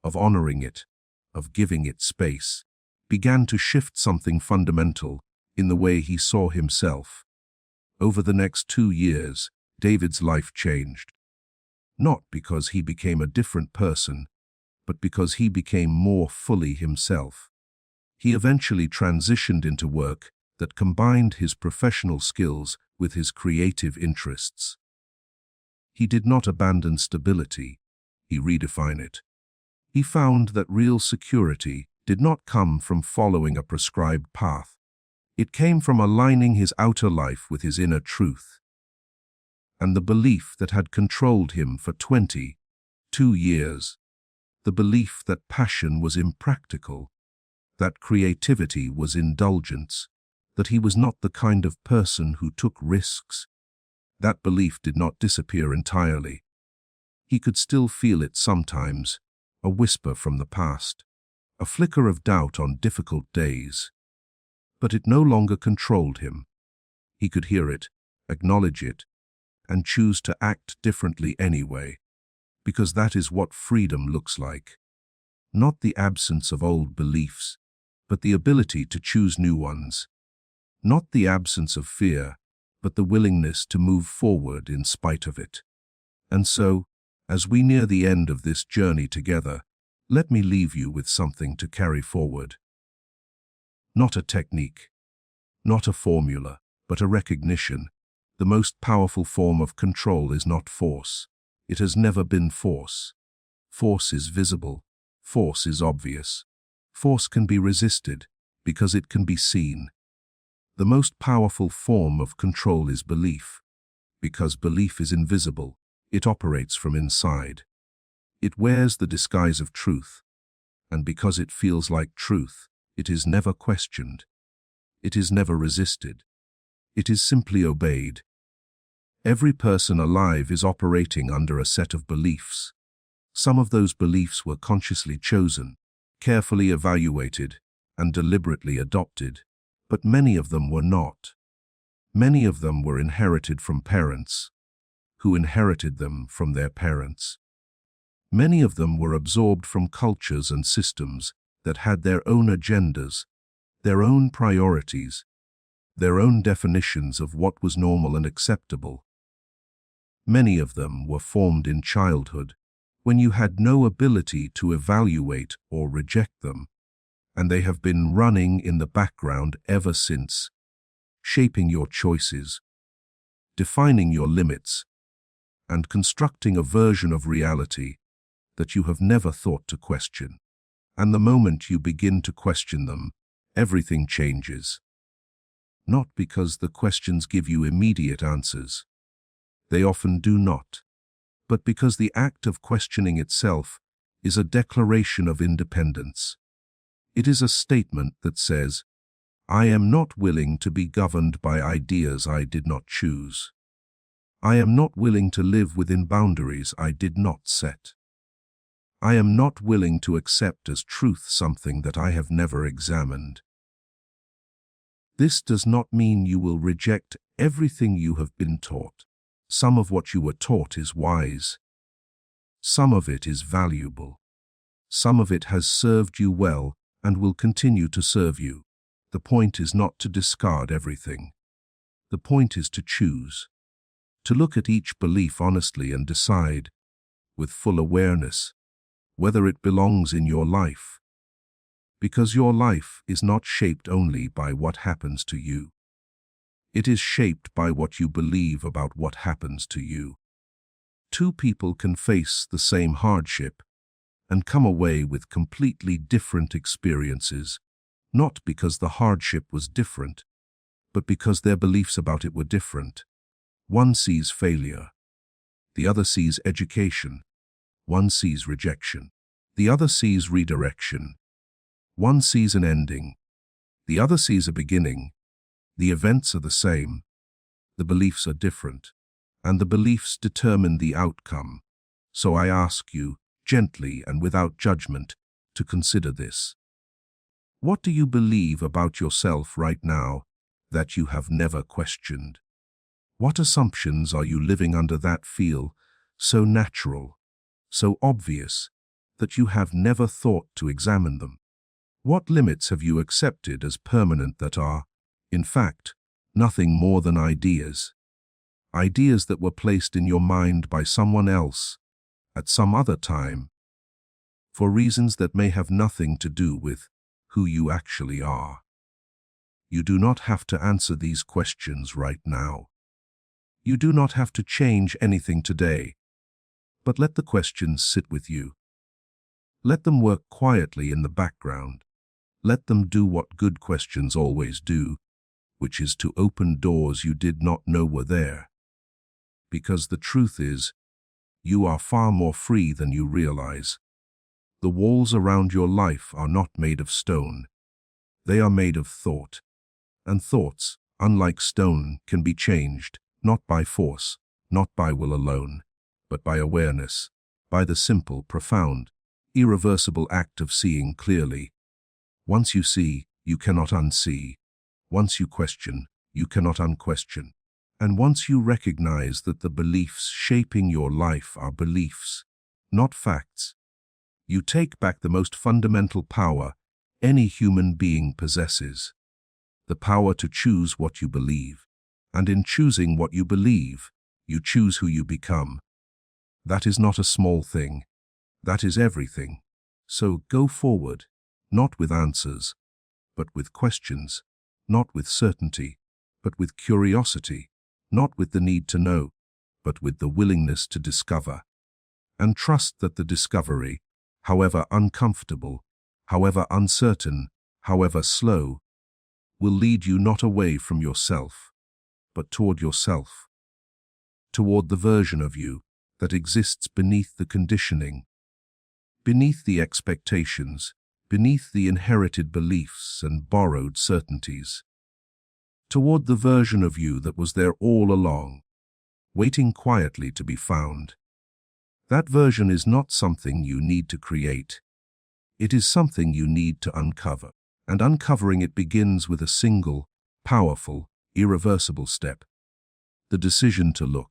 S1: of honoring it, of giving it space, began to shift something fundamental in the way he saw himself. Over the next 2 years, David's life changed. Not because he became a different person, but because he became more fully himself. He eventually transitioned into work that combined his professional skills with his creative interests. He did not abandon stability, he redefined it. He found that real security did not come from following a prescribed path. It came from aligning his outer life with his inner truth. And the belief that had controlled him for 22 years, the belief that passion was impractical, that creativity was indulgence, that he was not the kind of person who took risks, that belief did not disappear entirely. He could still feel it sometimes, a whisper from the past, a flicker of doubt on difficult days. But it no longer controlled him. He could hear it, acknowledge it, and choose to act differently anyway, because that is what freedom looks like. Not the absence of old beliefs, but the ability to choose new ones. Not the absence of fear, but the willingness to move forward in spite of it. And so, as we near the end of this journey together, let me leave you with something to carry forward. Not a technique, not a formula, but a recognition. The most powerful form of control is not force. It has never been force. Force is visible. Force is obvious. Force can be resisted because it can be seen. The most powerful form of control is belief. Because belief is invisible, it operates from inside. It wears the disguise of truth. And because it feels like truth, it is never questioned. It is never resisted. It is simply obeyed. Every person alive is operating under a set of beliefs. Some of those beliefs were consciously chosen, carefully evaluated, and deliberately adopted, but many of them were not. Many of them were inherited from parents, who inherited them from their parents. Many of them were absorbed from cultures and systems that had their own agendas, their own priorities, their own definitions of what was normal and acceptable. Many of them were formed in childhood, when you had no ability to evaluate or reject them, and they have been running in the background ever since, shaping your choices, defining your limits, and constructing a version of reality that you have never thought to question. And the moment you begin to question them, everything changes. Not because the questions give you immediate answers. They often do not. But because the act of questioning itself is a declaration of independence. It is a statement that says, I am not willing to be governed by ideas I did not choose. I am not willing to live within boundaries I did not set. I am not willing to accept as truth something that I have never examined. This does not mean you will reject everything you have been taught. Some of what you were taught is wise. Some of it is valuable. Some of it has served you well and will continue to serve you. The point is not to discard everything. The point is to choose. To look at each belief honestly and decide, with full awareness, whether it belongs in your life. Because your life is not shaped only by what happens to you. It is shaped by what you believe about what happens to you. Two people can face the same hardship and come away with completely different experiences, not because the hardship was different, but because their beliefs about it were different. One sees failure. The other sees education. One sees rejection. The other sees redirection. One sees an ending. The other sees a beginning. The events are the same. The beliefs are different. And the beliefs determine the outcome. So I ask you, gently and without judgment, to consider this. What do you believe about yourself right now that you have never questioned? What assumptions are you living under that feel so natural, so obvious, that you have never thought to examine them? What limits have you accepted as permanent that are, in fact, nothing more than ideas? Ideas that were placed in your mind by someone else, at some other time, for reasons that may have nothing to do with who you actually are. You do not have to answer these questions right now. You do not have to change anything today, but let the questions sit with you. Let them work quietly in the background. Let them do what good questions always do, which is to open doors you did not know were there. Because the truth is, you are far more free than you realize. The walls around your life are not made of stone. They are made of thought. And thoughts, unlike stone, can be changed, not by force, not by will alone, but by awareness, by the simple, profound, irreversible act of seeing clearly. Once you see, you cannot unsee. Once you question, you cannot unquestion. And once you recognize that the beliefs shaping your life are beliefs, not facts, you take back the most fundamental power any human being possesses. The power to choose what you believe. And in choosing what you believe, you choose who you become. That is not a small thing. That is everything. So go forward, not with answers, but with questions, not with certainty, but with curiosity, not with the need to know, but with the willingness to discover. And trust that the discovery, however uncomfortable, however uncertain, however slow, will lead you not away from yourself, but toward yourself, toward the version of you that exists beneath the conditioning, beneath the expectations, beneath the inherited beliefs and borrowed certainties, toward the version of you that was there all along, waiting quietly to be found. That version is not something you need to create. It is something you need to uncover, and uncovering it begins with a single, powerful, irreversible step: the decision to look.